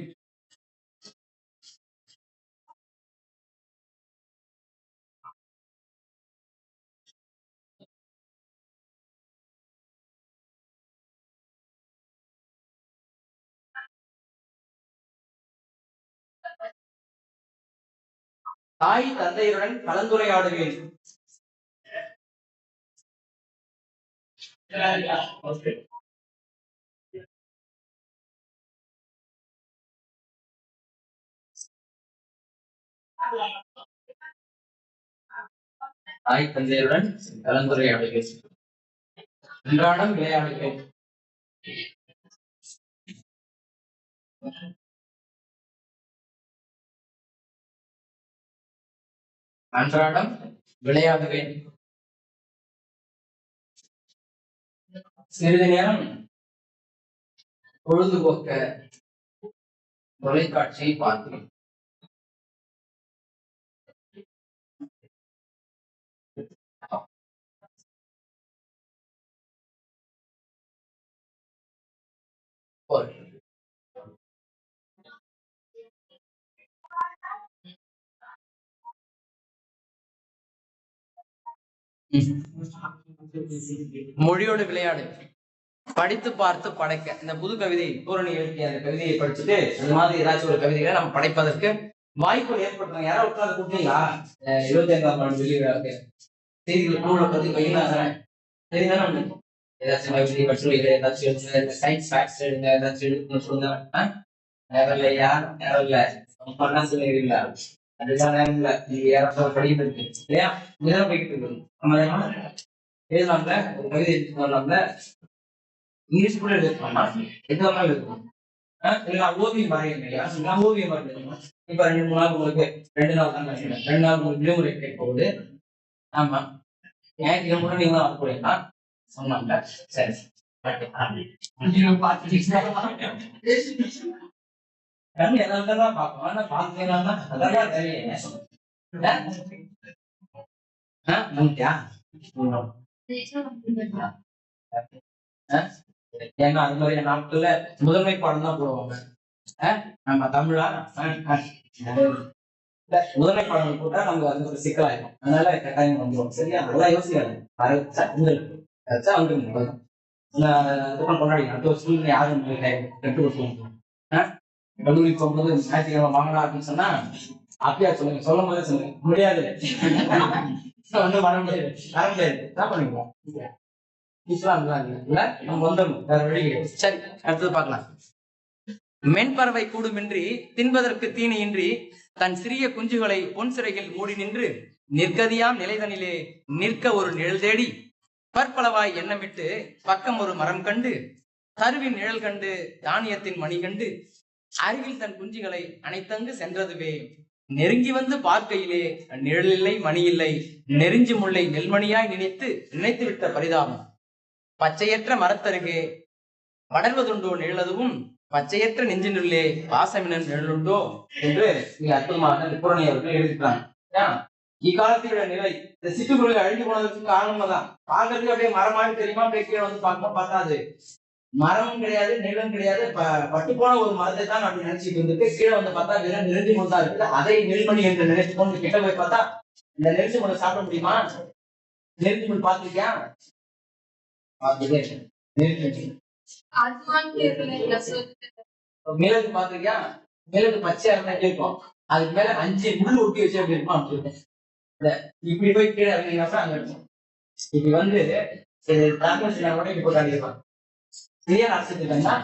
தாய் தந்தையுடன் கலந்துரையாடுவேன், தாய் தந்தையுடன் கலந்துரையாடுவேன், அன்றாடம் விளையாடுவேன், அன்றாடம் விளையாடுவேன், சிறிது நேரம் பொழுதுபோக்க தொலைக்காட்சியை பார்க்கிறேன், மொழியோடு விளையாடு, படித்து பார்த்து படைக்க. இந்த புது கவிதை பூரணி எழுதிய அந்த கவிதையை படிச்சுட்டு அந்த மாதிரி ஏதாச்சும் ஒரு கவிதைகளை நம்ம படைப்பதற்கு வாய்ப்புகள் ஏற்படுத்துறாங்க. யாராவது உட்கார்ந்து கூப்பிட்டீங்களா 25ஆம் ஆண்டு வெளியிடாது செய்திகள் நூலை பத்தி பயிலாகிறேன் சரிதானே? ஏதாச்சும் கவிதை கட்டுரைகள் ஏதாச்சும் எழுதுங்க, சயின்ஸ் ஃபேக்ட்ஸ் எடுங்க, ஏதாச்சும் எடுக்கணும்னு சொல்லுங்க. நேரம் இல்லையா? நேரம் இல்ல, பண்ணா சொல்லுறீங்களா? அதுதான் நேரம் இல்ல, நீங்க யாராவது படிக்கிட்டு இருக்கு இல்லையா? இதெல்லாம் போய்கிட்டு இருக்கு. நம்ம எழுதலாம்ல, ஒரு கவிதை எடுத்துக்கலாம்ல, இங்கிலீஷ் கூட எழுதலாமா? எது வேணாலும் எழுதலாம். ஓவியம் வரையும் இல்லையா? நான் ஓவியம் வரையணும். இப்ப 2-3 நாள் உங்களுக்கு 2 நாள் தான் நினைக்கிறேன். 2 நாள் உங்களுக்கு விடுமுறை கிடைப்போகுது. ஆமா, ஞாயிற்றுக்கிழமை கூட நீங்க தான் வரக்கூடாதுன்னா சொன்னாங்க. சரி, கண்ணு எல்லாருக்கும் தான் பார்க்கணும். ஆனா பாத்தீங்கன்னா அதான் தெரியல. ஏன்னா அது மாதிரி நாட்கள்ல முதன்மை பாடம் தான் போடுவாங்க. நம்ம தமிழா முதன்மை பாடம் போட்டா நமக்கு அது ஒரு சிக்கலாயிடும். அதனால கட்டாயம் வந்துடும். சரியா? அதெல்லாம் யோசிக்காது. கொண்டாடி அடுத்த வருஷம் யாரும் கட்டு கொடுத்து கல்லூரி போகும்போது ஞாயிற்றுக்கிழமை வாங்கலாம் அப்படின்னு சொன்னா அப்படியா சொல்லுங்க, சொல்லும் போதே சொல்லுங்க. முடியாது, ஒன்றும் வர முடியாது, வர முடியாது. என்ன பண்ணிக்கலாம்? நம்ம வந்துடணும், வேற வழி கிடையாது. சரி, அடுத்தது பார்க்கலாம். மென்பறவை கூடுமின்றி தின்பதற்கு தீனியின்றி தன் சிறிய குஞ்சுகளை பொன் சிறையில் மூடி நின்று நிற்கதியாம் நிலைதனிலே நிற்க ஒரு நிழல் தேடி பற்பளவாய் எண்ணமிட்டு பக்கம் ஒரு மரம் கண்டு கருவின் நிழல் கண்டு தானியத்தின் மணி கண்டு அருகில் தன் குஞ்சுகளை அனைத்தங்கு சென்றதுவே நெருங்கி வந்து பார்க்கையிலே நிழல் இல்லை மணி இல்லை நெருஞ்சி முல்லை நெல்மணியாய் நினைத்து விட்ட பரிதாபம் பச்சையற்ற மரத்தருகே வளர்வதுண்டோ நிழலதுவும் பச்சையற்ற நெஞ்சினுள்ளே பாசமினன் நிழலுண்டோ என்று மிக அற்புதமாக பூரணி அவர்கள் எழுதிட்டாங்க. இக்காலத்தினுடைய நிலை இந்த சிட்டுக்குருவி அழிஞ்சு போனதுக்கு காரணம் தான். பாக்குறதுக்கு அப்படியே மரமாரி தெரியுமா, அப்படியே கீழே வந்து பார்க்கும் பார்த்தா அது மரமும் கிடையாது, நிலம் கிடையாது, பட்டு போன ஒரு மரத்தை தான் அப்படி நினைச்சிட்டு இருந்துட்டு கீழே வந்து பார்த்தா வெறும் நெருஞ்சி முள் தான் இருக்குது. அதை நெல்மணி என்று நினைச்சு கொண்டு கிட்ட போய் பார்த்தா இந்த நெருஞ்சி முளை சாப்பிட முடியுமா? நெருஞ்சி முள் பார்த்திருக்கியா? மிளகு பார்த்திருக்கியா? மிளகு பச்சையா இருந்தா இருக்கும், அதுக்கு மேல 5 முள் ஒட்டி வச்சு அப்படி இருக்கும். அப்படி இருக்கும். இப்படி போய் கீழே இறங்கினா அங்க இருக்கும். இப்படி வந்து இப்படி போட்டாங்க சரியா நடத்திட்டாங்கன்னா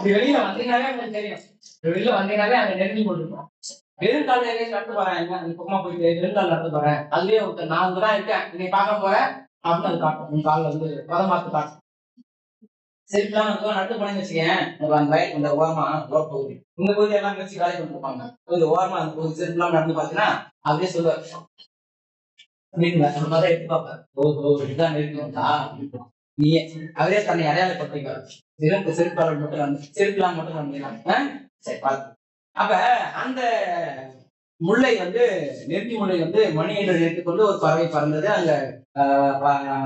வெளியில வந்தீங்கன்னாலே உங்களுக்கு தெரியும். வெளியில வந்தீங்கன்னாலே அங்க நெருங்கி கொண்டிருக்கோம். வெறுங்கால நடந்து போறேன், பக்கமா போயிட்டு வெறுங்கால் நடந்து போறேன், அதுலயே நான் அங்கதான் இருக்கேன், நீ பார்க்க போறேன் அப்படின்னு அது காட்டும். உங்க காலில் வந்து பதமாத்து காட்டும். சரிக்கலாம் நடந்து போனேன்னு வச்சுக்கேன், அந்த வயல் இந்த ஓரமா ஓர பகுதி இந்த பகுதி எல்லாம் வச்சு காலை கொண்டிருப்பாங்க. இந்த ஓரமா அந்த பகுதி சரிக்கலாம் நடந்து பாத்தீங்கன்னா அப்படியே சொல்லுவார் எடுத்து பார்ப்பார். ஓஹோ இதுதான் இருக்குங்களா? நீ அவரே தன்னை அடையாளப்படுத்திக்காரு. செருப்பாளர் மட்டும் செருக்கலாம் மட்டும் வந்தீங்கன்னா சரி பார்த்து. அப்ப அந்த முல்லை வந்து நெருங்கி முல்லை வந்து மணி என்று நினைத்துக்கொண்டு ஒரு பறவை பறந்தது. அங்க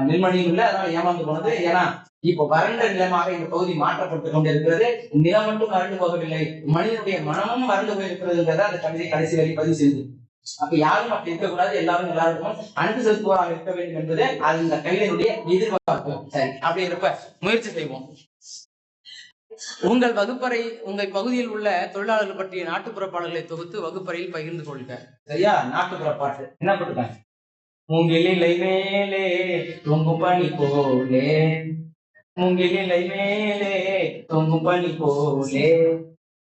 நெல்மணியும் இல்லை, அதனால ஏமாந்து போனது. ஏன்னா இப்போ வறண்ட நிலமாக இந்த பகுதி மாற்றப்பட்டு கொண்டிருக்கிறது. நிலம் மட்டும் வறண்டு போகவில்லை, மனிதனுடைய மனமும் வறண்டு போயிருக்கிறதுங்கிறத அந்த கவிதை கடைசி வரை பதிவு செய்து. அப்ப யாரும் அப்படி இருக்கக்கூடாது, எல்லாரும் எல்லாருக்கும் அன்பு செலுத்துவோராக இருக்க வேண்டும் என்பது அது இந்த கவிதையுடைய எதிர்பார்ப்பு. சரி, அப்படி இருப்ப முயற்சி செய்வோம். உங்கள் வகுப்பறை உங்கள் பகுதியில் உள்ள தொழிலாளர்கள் பற்றிய நாட்டுப்புற பாடல்களை தொகுத்து வகுப்பறையில் பகிர்ந்து கொள்க. சரியா? நாட்டுப்புற பாட்டு என்ன போட்டுருக்காங்க? மூங்கிலிலை மேலே தொங்கும் பனி போலே, மூங்கிலிலை மேலே தொங்கும் பனி போலே.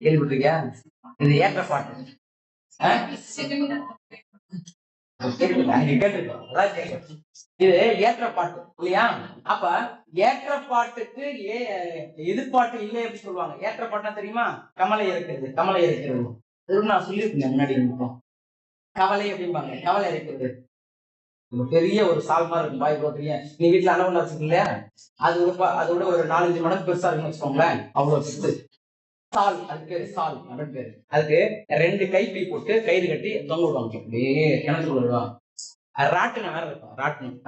கேள்விப்பட்டிருக்கியா? இது ஏற்ற பாட்டு. இது ஏற்ற பாட்டு இல்லையா? அப்ப ஏற்ற பாட்டுக்கு எதிர்பாட்டு இல்லை அப்படி சொல்லுவாங்க. ஏற்ற பாட்டுனா தெரியுமா? கமலை இருக்கிறது, கமலை இருக்கிறது. நான் சொல்லியிருக்கேன் முன்னாடி. கவலை அப்படிம்பாங்க, கவலை இருக்கிறது. பெரிய ஒரு சால் மாதிரி இருக்கும், பாய் போட்டுறீங்க. நீ வீட்டுல அளவுல வச்சுக்கல, அதோட ஒரு 4-5 மடங்கு பெருசா இருக்குன்னு வச்சுக்கோங்களேன். அவ்வளவு பெருசு சால். அதுக்கு பேரு சால் அப்படின்னு பேரு. அதுக்கு 2 கைப்பை போட்டு கயிறு கட்டி தொங்க விடுவாங்க. அப்படியே கிணத்துக்குள்ள விடுவாங்க. ராட்டினம் வேற இருக்கும்.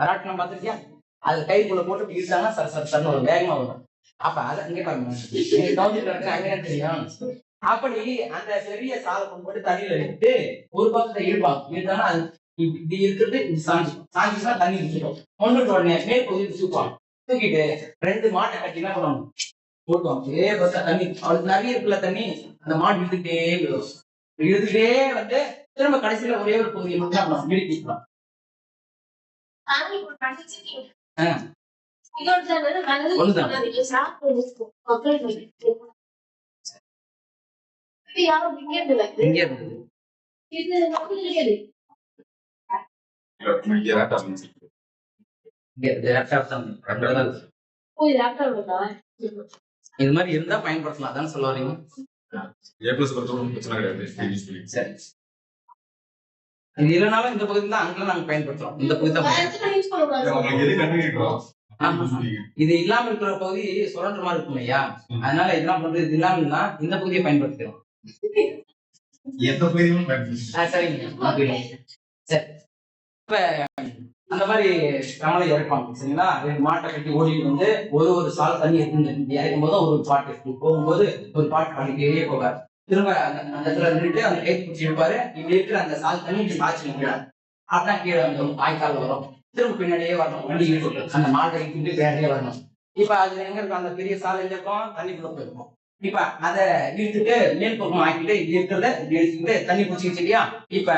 ராட்டினம் பார்த்துருக்கியா? அது கைக்குள்ள போட்டு இழுத்தாங்கன்னா சர சர சரன்னு ஒரு வேகமா வரும். அப்ப அதை இங்க பாருங்க, அங்கே தெரியும். அப்படி அந்த பெரிய சாலை போட்டு தண்ணியில இழுத்து ஒரு பக்கத்தை இழுப்பாங்க. இழுத்தாங்கன்னா அது இப்படி இருக்கிறது இது சாஞ்சிச்சுன்னா தண்ணி இழுத்துடும். ஒன்றுக்கு உடனே மேல் பகுதி தூக்குவாங்க. தூக்கிட்டு 2 மாட்டை கட்டினா பண்ணுவாங்க, போட்டுவாங்க. பார்த்தா தண்ணி அவளுக்கு நிறைய இருக்குல்ல தண்ணி, அந்த மாடு இழுத்துட்டே வந்து திரும்ப கடைசியில ஒரே ஒரு பகுதியை மட்டும் இழுக்கலாம். இது மாதிரி இருந்தா பயன்படுத்தலாம், அதான் சொல்ல வரீங்க. சரி, இது இல்லைனாலும் இந்த பகுதி தான் அங்கெல்லாம் நாங்க பயன்படுத்துறோம். இந்த பகுதி இது இல்லாம இருக்கிற பகுதி சுரண்ட மாதிரி இருக்கும் இல்லையா? அதனால இதெல்லாம் பண்றது இது இல்லாம இந்த பகுதியை பயன்படுத்துறோம். சரிங்க, சரி. இப்ப அந்த மாதிரி கமலை இறப்பாங்க. சரிங்களா? 2 மாட்டை கட்டி ஓடிட்டு வந்து ஒரு சால் தண்ணி இறக்கும் போது ஒரு பாட்டு போகும்போது ஒரு பாட்டு பாடிட்டே போவார். திரும்ப அந்த இடத்துல நின்றுட்டு அந்த கை பிடிச்சி இருப்பாரு. இப்படி இருக்கிற அந்த சால் தண்ணி இப்படி சாய்ச்சி நிற்கிறார். அப்படின்னா கீழே அந்த வாய்க்கால் வரும். திரும்ப பின்னாடியே வரணும், வண்டி இழுத்து அந்த மாட்டை இழுத்துட்டு பின்னாடியே வரணும். இப்ப அதுல எங்க இருக்கும்? அந்த பெரிய சாலை எங்க இருக்கும்? தண்ணிக்குள்ள போயிருக்கும். இப்ப அதை இழுத்துட்டு மேல் பக்கம் ஆக்கிட்டு இருக்கிறத இழுத்துக்கிட்டு தண்ணி பிடிச்சிக்கிச்சு இல்லையா? இப்ப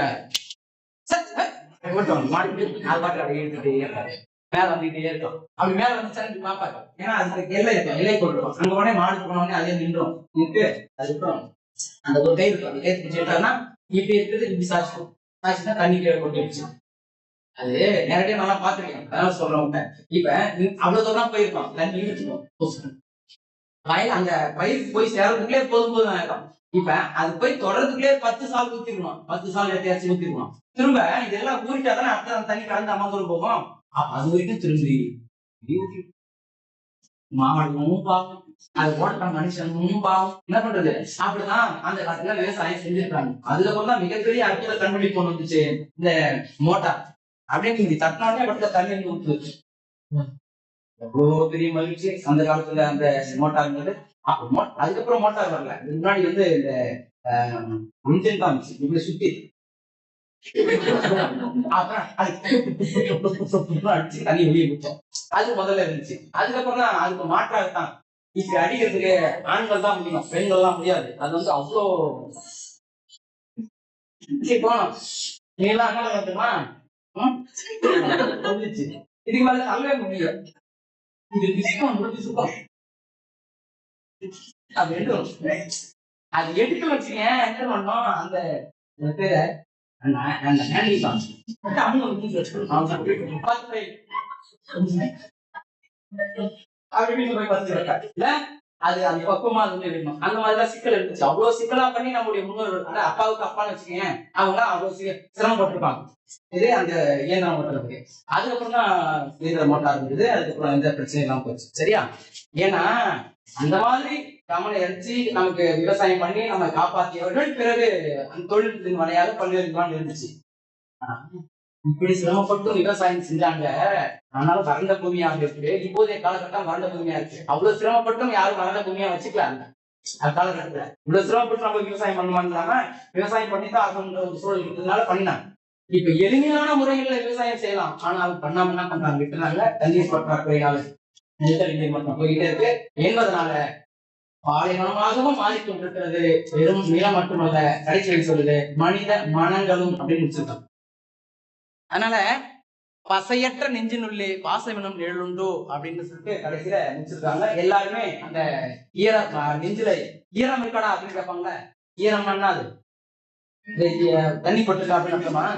மேல வந்துட்டே இருக்கும். அப்படி மேல வந்து பாப்பாரு. ஏன்னா அதுக்கு எல்லை இருக்கும், எல்லை போட்டுருக்கும். அங்க உடனே மாடு போனோடனே அதே நின்றோம். நின்று அதுக்கப்புறம் அந்த ஒரு கை இருக்கும், அந்த கை பிடிச்சிட்டாருன்னா இப்படி இருக்கிறது இப்படி சாய்ச்சுன்னா தண்ணி கீழே கொட்டிடுச்சு. அது நேரடியா நல்லா பாத்துருக்கேன், அதனால சொல்றவங்க. இப்ப அவ்வளவு தூரம் போயிருக்கோம், தண்ணி இழுத்துக்கும். வயல் அந்த பயிர் போய் சேர்றதுக்குள்ளே போதும் ஆயிடும். இப்ப அது போய் தொடர்றதுக்குள்ளே 10 சால் ஊத்திருக்கணும், 10 சால் எட்டையாச்சும் ஊத்திருக்கணும். திரும்ப இதெல்லாம் ஊறிட்டாதானே அடுத்த அந்த தண்ணி கலந்து அம்மாந்தோடு போகும். அது வரைக்கும் திரும்பி மாவட்டமும் பார்க்கணும், அது போட்ட மனுஷன் பாவம் என்ன பண்றது. அப்படிதான் அந்த காலத்துல விவசாயம் செஞ்சிருக்காங்க. அதுக்கப்புறம் தான் மிகப்பெரிய அற்புத கண்டுபிடிப்பு ஒண்ணு வந்துச்சு, இந்த மோட்டார். அப்படியே நீங்க தட்டினாலே படத்துல தண்ணி ஊற்றுது. எவ்வளவு பெரிய மகிழ்ச்சி அந்த காலத்துல அந்த மோட்டார்ங்கிறது. அதுக்கப்புறம் மோட்டார் வரல, முன்னாடி வந்து இந்த இன்ஜின் தான் இருந்துச்சு, இப்படி சுத்தி அடிச்சு தண்ணி வெளியே குடிச்சோம். அது முதல்ல இருந்துச்சு. அதுக்கப்புறம் தான் அதுக்கு மாற்றாகத்தான் இப்படி அடிக்கிறதுக்கு ஆண்கள் தான் முடியும், பெண்கள் எல்லாம் முடியாது. அது வந்து அவ்வளோ போனோம். நீ எல்லாம் என்ன பண்ணுமா வந்துச்சு. இதுக்கு மேல தள்ளவே முடியும். இது சுத்தம் அது எடுக்கணும். அது எடுக்க வச்சுக்க என்ன பண்ணோம், அந்த பேரை அந்த ஹேண்டில் தான் அப்படி வீட்டுல போய் பத்து இல்ல, அது அந்த பக்குவமா அது வேணும். அந்த மாதிரிலாம் சிக்கல் இருந்துச்சு. அவ்வளவு சிக்கலா பண்ணி நம்முடைய முன்னோர்கள் அப்பாவுக்கு அப்பான்னு வச்சுக்கீங்க, அவங்க அவ்வளவு சிரமப்பட்டிருப்பாங்க இதே அந்த இயந்திரம் ஓட்டுறதுக்கு. அதுக்கப்புறம் தான் இயந்திர மோட்டார் இருந்தது. அதுக்கப்புறம் எந்த பிரச்சனையும் இல்லாம போச்சு. சரியா? ஏன்னா அந்த மாதிரி கமலை அடிச்சு நமக்கு விவசாயம் பண்ணி நம்ம காப்பாற்றியவர்கள் பிறகு அந்த தொழில்நுட்பத்தின் வழியாக பல்வேறு விதமான இருந்துச்சு. இப்படி சிரமப்பட்டு விவசாயம் செஞ்சாங்க. அதனால வறண்ட பூமியாக இருக்கு. இப்போதைய காலகட்டம் வறண்ட பூமியா இருக்கு. அவ்வளவு சிரமப்பட்டும் யாரும் வறண்ட பூமியா வச்சுக்கலாங்க அந்த காலகட்டத்துல. இவ்வளவு சிரமப்பட்டு நம்ம விவசாயம் பண்ணுவாங்க இல்லாம விவசாயம் பண்ணித்தான் ஆகணுன்ற ஒரு சூழல் இருக்கிறதுனால பண்ணினாங்க. இப்ப எளிமையான முறைகள்ல விவசாயம் செய்யலாம், ஆனா அது பண்ணாம என்ன பண்றாங்க, விட்டுறாங்க. தண்ணீர் பற்றாக்குறையினால நிலத்தடி மட்டும் போயிட்டே இருக்கு என்பதனால பாலைவனமாகவும் மாறிக்கொண்டிருக்கிறது. வெறும் நிலம் மட்டுமல்ல, கடைசி சொல்லுது மனித மனங்களும் அப்படின்னு வச்சிருக்காங்க. அதனால பசையற்ற நெஞ்சினுள்ளே பாசவினம் நிழலுண்டோ அப்படின்னு சொல்லிட்டு கடைசியில முடிச்சிருக்காங்க. எல்லாருமே அந்த நெஞ்சில ஈரம் இருக்காடா அப்படின்னு கேட்பாங்க. ஈரம்னா அது தண்ணி போட்டுருக்கா அப்படின்னு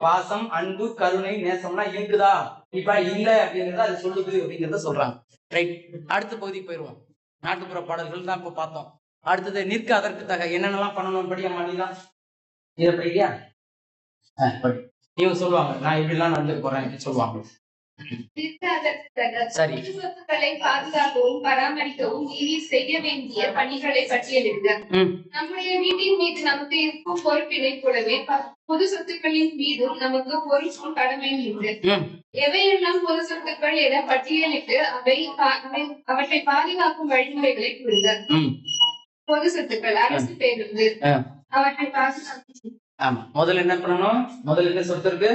பாசம், அன்பு, கருணை, நேசம்னா இருக்குதா, இப்ப இல்ல அப்படிங்கறத அது சொல்லுது அப்படிங்கறத சொல்றாங்க. ரைட், அடுத்த பகுதிக்கு போயிருவோம். நாட்டுப்புற பாடல்கள் தான் இப்ப பார்த்தோம். அடுத்தது நிற்க அதற்கு தக என்னென்னலாம் பண்ணணும் படிக்க மாட்டீங்களா? இதை படிக்கலையா? இவங்க சொல்லுவாங்க, நான் இப்படி எல்லாம் நடந்து போறேன் சொல்லுவாங்க. சரி, சொத்துக்களை பாதுகாக்கவும் பராமரிக்கவும் நீதி செய்ய வேண்டிய பணிகளை பட்டியலிடுக. நம்முடைய வீட்டின் மீது நமக்கு இருக்கும் பொறுப்பினை கூடவே பொது சொத்துக்களின் மீதும் நமக்கு பொறுப்பும் கடமையும் உண்டு. எவையெல்லாம் பொது சொத்துக்கள் என பட்டியலிட்டு அவற்றை பாதுகாக்கும் வழிமுறைகளை கூறுக. பொது சொத்துக்கள் அரசு பேருந்து அவற்றை பாதுகாக்கும். ஆமா, முதல்ல என்ன பண்ணணும், முதல்ல என்ன சொத்து இருக்கு,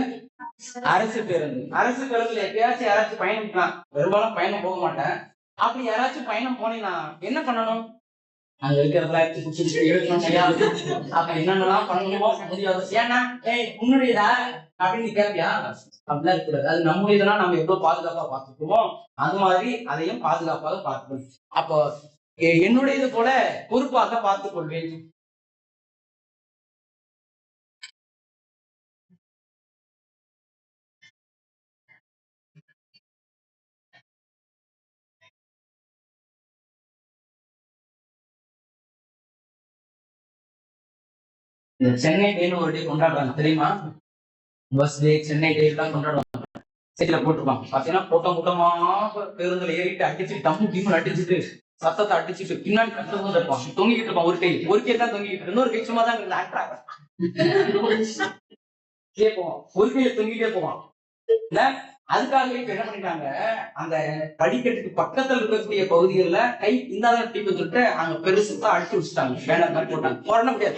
அரசு பேருந்து. அரசு பேருந்துல எப்பயாச்சும் யாராச்சும் பயணிக்கலாம், பெரும்பாலும் பயணம் போக மாட்டேன். அப்படி யாராச்சும் பயணம் போனீங்கன்னா என்ன பண்ணணும், அங்க இருக்கிறதெல்லாம் எடுக்கணும். அப்ப என்னென்னலாம் பண்ணணுமோ முடியாது. ஏன்னா உன்னுடையதா அப்படின்னு கேட்பியா? அப்படிலாம் இருக்கிறது. அது நம்முடையதெல்லாம் நம்ம எவ்வளவு பாதுகாப்பா பார்த்துக்கோமோ அது மாதிரி அதையும் பாதுகாப்பாக பார்த்துக்கணும். அப்போ என்னுடையது போல பொறுப்பாக பார்த்துக் கொள்வேன். சென்னை டேன்னு ஒரு டே கொண்டாடுறாங்க தெரியுமா? பஸ் டே, சென்னை டே எல்லாம் கொண்டாடுவாங்க. சைட்ல போட்டுருப்பாங்க. பாத்தீங்கன்னா கூட்டமா பேருந்துல ஏறிட்டு அடிச்சுட்டு டம்மு டீம் அடிச்சுட்டு சத்தத்தை அடிச்சுட்டு பின்னாடி கஷ்டம் இருப்பான், தொங்கிட்டு இருப்பான். ஒரு கை தான் தொங்கிட்டு இருக்கு, இன்னொரு கை சும்மா தான் கேட்போம். ஒரு கையில தொங்கிட்டே போவான். இல்ல அதுக்காகவே இப்ப என்ன பண்ணிட்டாங்க, அந்த படிக்கட்டுக்கு பக்கத்துல இருக்கக்கூடிய பகுதிகளில் கை இந்தாதான் டிப்பு சொல்லிட்டு அங்க பெருசுதான் அடிச்சு வச்சுட்டாங்க. பேனர் மாதிரி போட்டாங்க. போட முடியாது.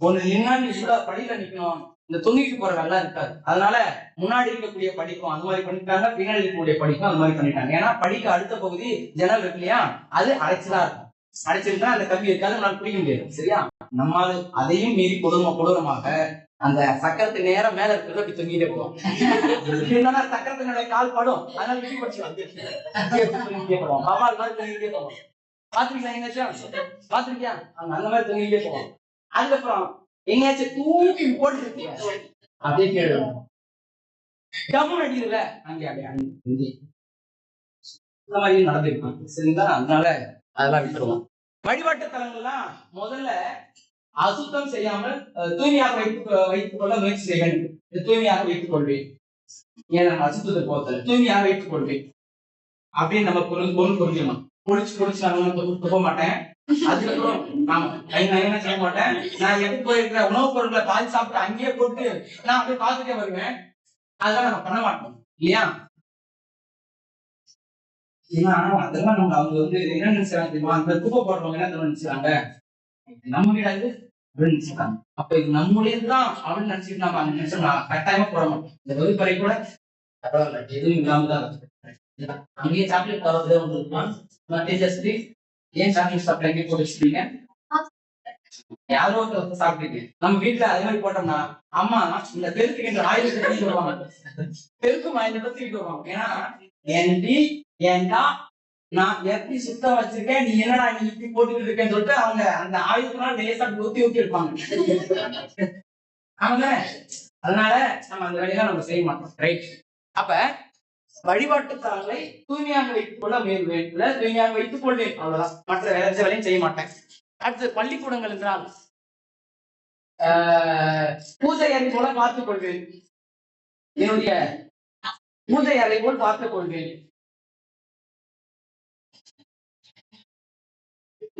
ஒண்ணு நின்னாடி படியில நிக்கணும், இந்த தொங்கிட்டு போற வேலை இருக்காது. அதனால முன்னாடி இருக்கக்கூடிய படிக்கும் அந்த மாதிரி பண்ணிட்டாங்க, பின்னாடி இருக்கக்கூடிய படிக்கும் அந்த மாதிரி பண்ணிட்டாங்க. ஏன்னா படிக்க அடுத்த பகுதி ஜன்னல் இருக்கு இல்லையா, அது அடைச்சுதான் இருக்கும். அடைச்சிருந்தா அந்த கல்வி இருக்காது, நம்மளால பிடிக்க முடியாது. சரியா? நம்மால அதையும் மீறி கொடூரமாக அந்த சக்கரத்து நேரம் மேல இருக்கிறது அப்படி தொங்கிட்டே போவோம். சக்கரத்தினுடைய கால் படும், அதனால விதி படிச்சு போவோம். பாபால் மாதிரி தொங்கிட்டே போவோம். பாத்திருக்கீங்களா எங்கேயாச்சும்? பாத்திருக்கியா? அந்த மாதிரி தொங்கிட்டே போவோம். அதுக்கப்புறம் எங்கேயாச்சும் தூக்கி போட்டுருக்கிய அப்படியே கேடுவோம். டம்மு அடிக்கிறதுல அங்கே அப்படியே இந்த மாதிரி நடந்துருக்கும். சரிங்களா? அதனால அதெல்லாம் விட்டுருவோம். வழிபாட்டு தலங்கள்லாம் முதல்ல அசுத்தம் செய்யாமல் தூய்மையாக வைத்துக் கொள்ள முயற்சி செய்ய வேண்டும். தூய்மையாக வைத்துக் கொள்வேன். ஏன்னா அசுத்தத்தை போத்தல தூய்மையாக வைத்துக் கொள்வேன். அப்படின்னு நம்ம பொருள் புரிஞ்சுக்கணும். குடிச்சு நான் துப்ப மாட்டேன். அதுக்கப்புறம் ஆமா நான் என்ன செய்ய மாட்டேன். நான் எடுத்து போயிருக்கிற உணவுப் பொருட்களை பாதி சாப்பிட்டு அங்கேயே போட்டு நான் அப்படியே பார்த்துட்டே வருவேன். அதெல்லாம் நம்ம பண்ண மாட்டோம் இல்லையா? ஏன்னா அதெல்லாம் நம்ம அவங்க வந்து என்ன நினைச்சாங்க தெரியுமா? அந்த குப்பை போடுறவங்க என்ன நினைச்சாங்க, நம்ம வீடாது அப்படின்னு நினைச்சிருக்காங்க. அப்ப இது நம்முடையதுதான் அப்படின்னு நினைச்சிட்டு நம்ம அந்த நிமிஷம் கட்டாயமா போட மாட்டோம். இந்த வகுப்பறை கூட பரவாயில்ல எதுவும் இல்லாம தான் இருக்கு. அங்கேயே சாக்லேட் தரது ஒன்று டீச்சர்ஸ்க்கு ஏன் சாக்லேட் சாப்பிட்டு எங்கே போட்டு வச்சுட்டீங்க? யாரோ ஒருத்தர் சாப்பிட்டு நம்ம வீட்டுல அதே மாதிரி போட்டோம்னா அம்மா இந்த பெருக்குகின்ற ஆயுதத்தை தூக்கிட்டு வருவாங்க. பெருக்கும் ஆயுதத்தை தூக்கிட்டு வருவாங்க. ஏன்னா ஏன்டா நான் எப்படி சுத்தம் வச்சிருக்கேன், நீ என்னடா நீ இப்படி போட்டுக்கிட்டு இருக்கேன்னு சொல்லிட்டு அவங்க அந்த ஆயுதத்தினால லேசா ஊத்தி இருப்பாங்க. அவங்க அதனால நம்ம அந்த வேலையெல்லாம் நம்ம செய்ய மாட்டோம். ரைட். அப்ப வழிபாட்டுத்தலங்களை தூய்மையாக வைத்துக் கொள்ள முயல்வேன், தூய்மையாக வைத்துக் கொள்வேன், அவ்வளவுதான். மற்ற வேலையும் செய்ய மாட்டேன். அடுத்து பள்ளிக்கூடங்கள் என்றால் பூஜை அறை போல பார்த்துக் கொள்வேன். என்னுடைய பூஜை அறை போல் பார்த்துக் கொள்வேன்.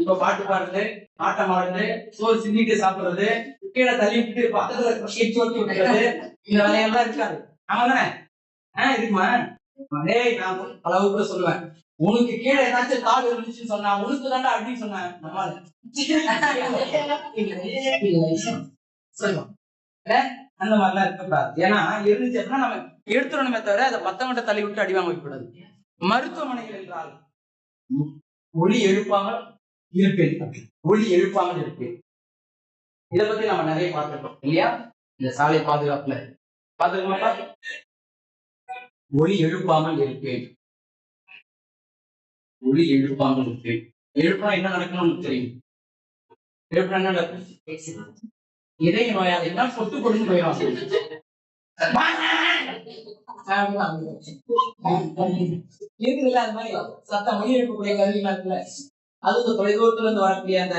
இப்ப பாட்டு பாடுறது, ஆட்டம் ஆடுறது, சோறு சிந்திட்டு சாப்பிடுறது, கீழே தள்ளி விட்டு பக்கத்துல விட்டுறது, இந்த வேலையெல்லாம் இருக்காது. ஆமா தானே? இருக்குமா? நான் அளவுக்கு சொல்லுவேன், உனக்கு கீழே ஏதாச்சும் காடு இருந்துச்சுன்னு சொன்னா உனக்கு தாண்டா அப்படின்னு சொன்னேன். சொல்லுவோம் அந்த மாதிரிலாம் இருக்கக்கூடாது. ஏன்னா இருந்துச்சு அப்படின்னா நம்ம எடுத்துடணுமே தவிர அதை மத்தவங்கிட்ட தள்ளி விட்டு அடி வாங்க வைக்கக்கூடாது. மருத்துவமனைகள் என்றால் ஒளி எழுப்பாமல் இருப்பேன், ஒளி எழுப்பாமல் இருப்பேன். இதை பத்தி நம்ம நிறைய பார்த்துருக்கோம் இல்லையா? இந்த சாலை பாதுகாப்புல பார்த்துருக்கோமா? ஒளி எழுப்பாமல் இருப்பேன், ஒளி எழுப்பாமல் இருப்பேன். எழுப்பினா என்ன நடக்கணும்னு தெரியும். எழுப்பினா என்ன நடக்கும்? இதய நோயாளி எல்லாம் சொத்து கொடுத்து போயிடும். இருக்குல்ல அது மாதிரி சத்தம் ஒளி எழுப்பக்கூடிய கருவிலாம் இருக்குல்ல. அது இந்த தொலைதூரத்துல இருந்து வரக்கூடிய அந்த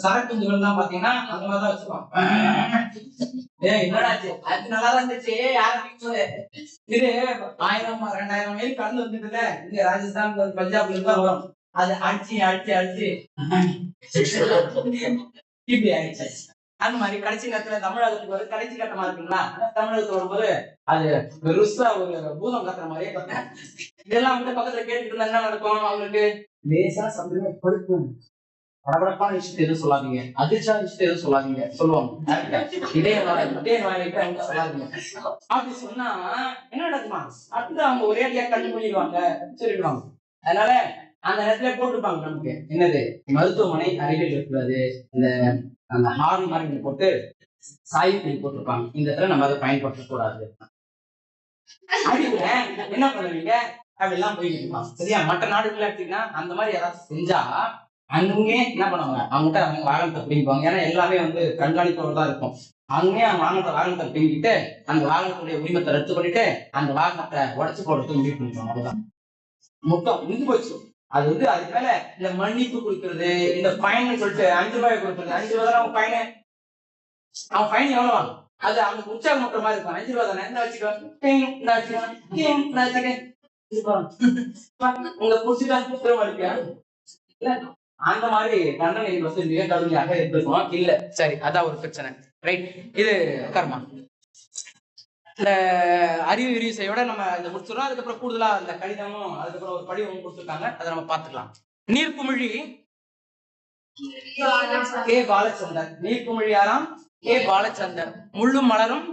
சரக்குஞ்சுகள் தான் பாத்தீங்கன்னா அந்த மாதிரிதான் வச்சுப்பாங்க. என்னடாச்சு அது நல்லாதான் இருந்துச்சு யாரும் இது 1000 2000 மைல் கடந்து வந்துட்டுல இங்க ராஜஸ்தான் பஞ்சாப்ல இருந்தா வரும். அது அடிச்சு அடிச்சு அடிச்சு இப்படி ஆயிடுச்சு. அந்த மாதிரி கடைசி நேரத்துல தமிழகத்துக்கு ஒரு கடைசி கட்டமா இருக்குங்களா, தமிழகத்துக்கு வரும்போது அது ருஸ்ஸா ஒரு பூதம் கத்துற மாதிரியே கத்துறேன். இதெல்லாம் வந்து பக்கத்துல கேட்டுட்டு இருந்தா என்ன நடக்கும்? அவங்களுக்கு லேசா சம்பளமே படுக்கும். பரபரப்பான விஷயத்த எதுவும் சொல்லாதீங்க, அதிர்ச்சியான விஷயத்த எதுவும் சொல்லாதீங்க சொல்லுவாங்க. இதே அவங்க சொல்லாதீங்க அப்படி சொன்னா என்ன நடக்குமா? அடுத்து அவங்க ஒரே அடியா கண்டு பண்ணிடுவாங்க சொல்லிடுவாங்க. அதனால அந்த நேரத்துல போட்டுருப்பாங்க நமக்கு என்னது, மருத்துவமனை அருகில் இருக்கிறது. இந்த அந்த ஹார்ன் மாதிரி போட்டு சாய்வு போட்டிருப்பாங்க. இந்த இடத்துல நம்ம அதை பயன்படுத்தக்கூடாது. அடிக்கல என்ன பண்ணுவீங்க அப்படிலாம் போயிட்டு இருப்பாங்க. சரியா? மற்ற நாடுகள் எடுத்தீங்கன்னா அந்த மாதிரி யாராவது செஞ்சா அங்கே என்ன பண்ணுவாங்க, அவங்ககிட்ட அவங்க வாகனத்தை பிடிப்பாங்க. ஏன்னா எல்லாமே வந்து கண்காணிப்போடு தான் இருக்கும். அங்கேயே அவங்க வாகனத்தை பிடிக்கிட்டு அந்த வாகனத்துடைய உரிமத்தை ரத்து பண்ணிட்டு அந்த வாகனத்தை உடச்சு போடுறதுக்கு முடிவு பண்ணிடுவாங்க. அவ்வளவுதான், மொத்தம் முடிஞ்சு போச்சு. அது வந்து அதுக்கு மேல இந்த மன்னிப்பு கொடுக்கறது, இந்த ஃபைன் சொல்லிட்டு 5 ரூபாய் கொடுக்குறது. 5 ரூபாய் தான் அவன் ஃபைனு. அவன் ஃபைன் எவ்வளவு வாங்க? அது அவனுக்கு உற்சாகம் மட்டுற மாதிரி இருக்கும். 5 ரூபாய் தானே, என்ன வச்சுக்கோ உங்க புடிச்சுதான் புத்திரமா இருக்க. அந்த மாதிரி தண்டனை வந்து மிக கடுமையாக இருந்திருக்கும். இல்ல சரி, அதான் ஒரு பிரச்சனை. ரைட். இது கர்மா. இந்த அறிவு விரிசையோட நம்ம இந்த முடிச்சிடறோம். அதுக்கப்புறம் கூடுதலா இந்த கடிதமும் அதுக்கப்புறம் ஒரு படிவமும் கொடுத்துருக்காங்க, அதை நம்ம பார்த்துக்கலாம். நீர்க்குமிழி கே பாலச்சந்தர். நீர்க்குமிழி யாராம்? கே பாலச்சந்தர். முள்ளும் மலரும்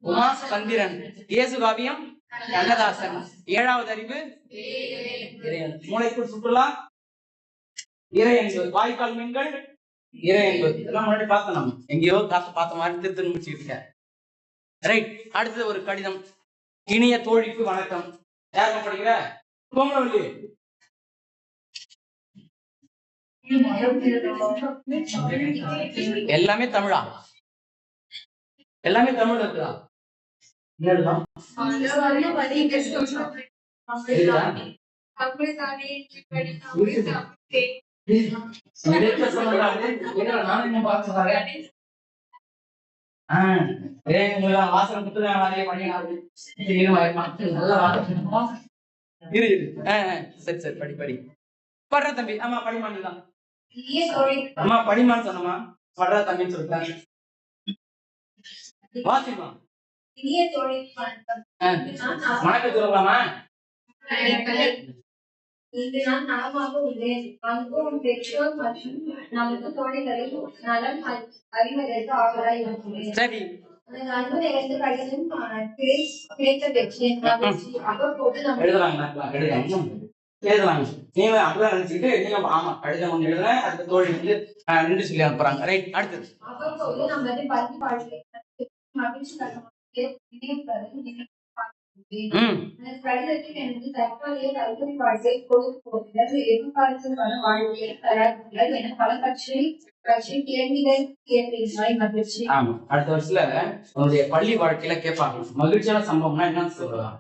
உமா சந்திரன். இயேசு காவியம் கண்ணதாசன். 7வது அறிவு மூளைக்குள் சுற்றுலா இறை என்பது. வாய்க்கால் மீன்கள் இறை என்பது. இதெல்லாம் முன்னாடி பார்த்தோம், நம்ம எங்கேயோ காசு பார்த்த மாதிரி திருத்தம் முடிச்சுட்டு இருக்க. ரைட். அடுத்தது ஒரு கடிதம். இனிய தோழிக்கு வணக்கம். யாருக்கும் படிக்கிற? கோமலவல்லி. எல்லாமே தமிழா? எல்லாமே தமிழ் இருக்குதா? வாசனை இரு இரு. சரி சரி படி படி. படுற தம்பி. ஆமா படிமான்னு தான். இனிய தோழி அம்மா படிமான்னு சொன்னமா. படுற தம்பின்னு சொல்லிட்டேன். வாசிமா. இனிய தோழி வணக்கம். வணக்கம் சொல்லலாமா? இன்று நான் நலமாக உள்ளேன். அன்பும் பெற்றோர் மற்றும் நமது தோழிகளில் நலம் அறிவதற்கு ஆவலாய் இருக்கிறேன். சரி. எனது அன்பு நிறைந்த கடிதம் கிடைத்த பெற்றேன். மகிழ்ச்சி. அவ்வப்போது நம்ம எழுதலாம். நீங்க அப்படிதான் நினைச்சுக்கிட்டு நீங்க ஆமா கடிதம் ஒண்ணு எழுதுறேன். அடுத்த தோழி வந்து 2 சொல்லி அனுப்புறாங்க. ரைட். அடுத்தது அவ்வப்போது நமது பள்ளி வாழ்க்கை மகிழ்ச்சி கடிதத்தில் எனது தற்போதைய கல்லூரி வாழ்க்கை பொழுதுபோக்குகள் எதிர்காலத்திற்கான வாழ்க்கையை தயாரிப்புகள் என பல பற்றி கேள்விகள் கேட்கிறீர்கள். மகிழ்ச்சி. ஆமா அடுத்த வருஷத்துல உன்னுடைய பள்ளி வாழ்க்கையில கேட்பாங்க மகிழ்ச்சியான சம்பவம்னா என்னன்னு சொல்லலாம்.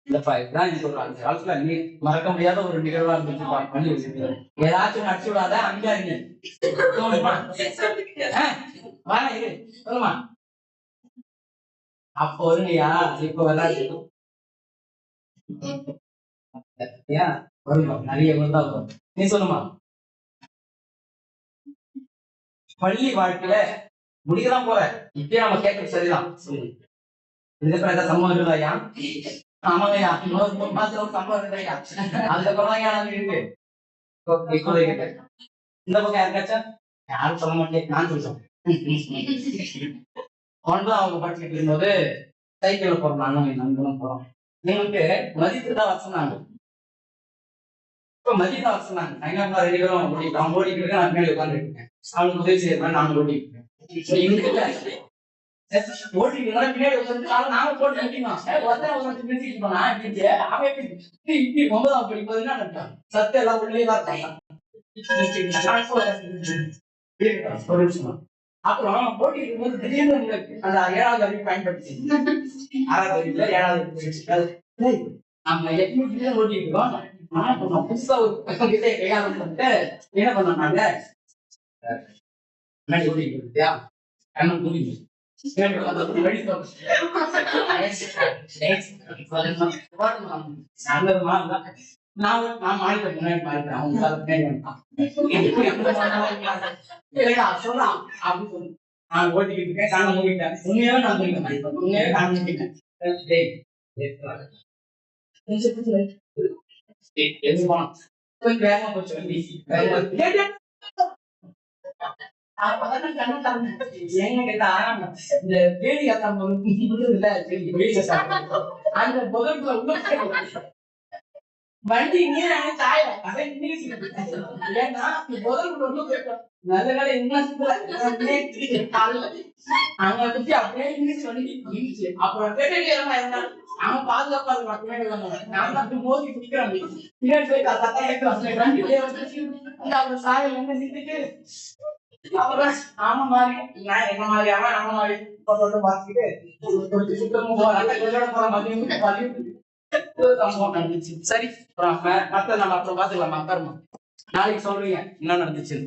இல்லப்பா இதுதான் நீ சொல்றாங்க காலத்துல நீ மறக்க முடியாத ஒரு நிகழ்வா இருந்துச்சு பள்ளி விஷயத்துல ஏதாச்சும் நடிச்சு விடாத அங்கேயா இரு. சொல்லுமா அப்போ வருங்கய்யா இப்ப வராது. வருமா நிறைய வந்தா வரும். நீ சொல்லுமா பள்ளி வாழ்க்கையில முடிக்கதான் போற. இப்பயே நம்ம கேட்கறது சரிதான். இதுக்கப்புறம் ஏதாவது சம்பவம் இருக்குதாயா? ஆமாங்கய்யா இன்னொரு 3 மாசத்துல ஒரு சம்பவம் இருக்குதாயா? அதுக்கப்புறம் தான் இருக்கு. இந்த பக்கம் யாருக்காச்சும் யாரும் சொல்ல மாட்டேன். நான் சொல்றேன். அவங்க படிச்சுட்டு இருக்கும்போது சைக்கிள்ல போறோம். நானும் நண்பனும் போறோம். எங்களுக்கு மதிப்பு தான் வசனாங்க. இப்ப மதிப்பு தான் வசனாங்க. எங்க 2 பேரும் அவன் ஓடிட்டு இருக்கேன். நான் மேலே உட்கார்ந்து இருக்கேன். அவனுக்கு உதவி செய்யறேன். நானும் ஓடிட்டு இருக்கேன். ஓட்டிட்டு பின்னாடி நாம போட்டு நிற்கணும். இப்படி 9ஆம் படிப்பதுன்னா சத்து எல்லாம் உள்ளே தான் இருக்காங்க. ஒரு நிமிஷம். அப்புறம் போட்டிட்டு இருக்கும்போது திடீர்னு அந்த 7வது அறிவு பயன்படுத்தி 6வது அறிவுல 7வது நம்ம எப்படி ஓட்டிட்டு இருக்கோம். புதுசா ஒரு கையாளம் பண்ணிட்டு என்ன பண்ணாங்க முன்னாடி ஓட்டிட்டு இருக்கியா கண்ணம் புரியுது. நான் மாநில முன்னாடி மாறிட்டேன். அவங்க சொல்றான் அப்படின்னு சொல்லி நான் ஓட்டிக்கிட்டு இருக்கேன். கண்ணை மூடிட்டேன். உண்மையாவே நான் மூடிட்டேன். உண்மையாவே கண்ணை மூடிட்டேன். கொஞ்சம் வேகமா போச்சு வண்டி. எங்க கேட்டா இந்த பேடி அந்த புதற்குள்ள உள்ள வண்டி நீர் தாய ஏன்னா புதற்குள்ள உள்ள போயிட்டோம். நல்ல வேலை அங்க பத்தி அப்படியே சொல்லிச்சு. அப்புறம் அவன் பாதுகாப்பா நான் அப்படி மோதி குடிக்கிறான். பின்னாடி போய் அப்புறம் சாயல் வந்து நின்றுட்டு அப்புறம் ஆமா மாதிரி நான் என்ன மாதிரி அவன் நம்ம மாதிரி பார்த்துட்டு சுத்தமும் போற நடந்துச்சு. சரி மத்த நம்ம அப்புறம் பாத்துக்கலாமா? நாளைக்கு சொல்றீங்க என்ன நடந்துச்சு.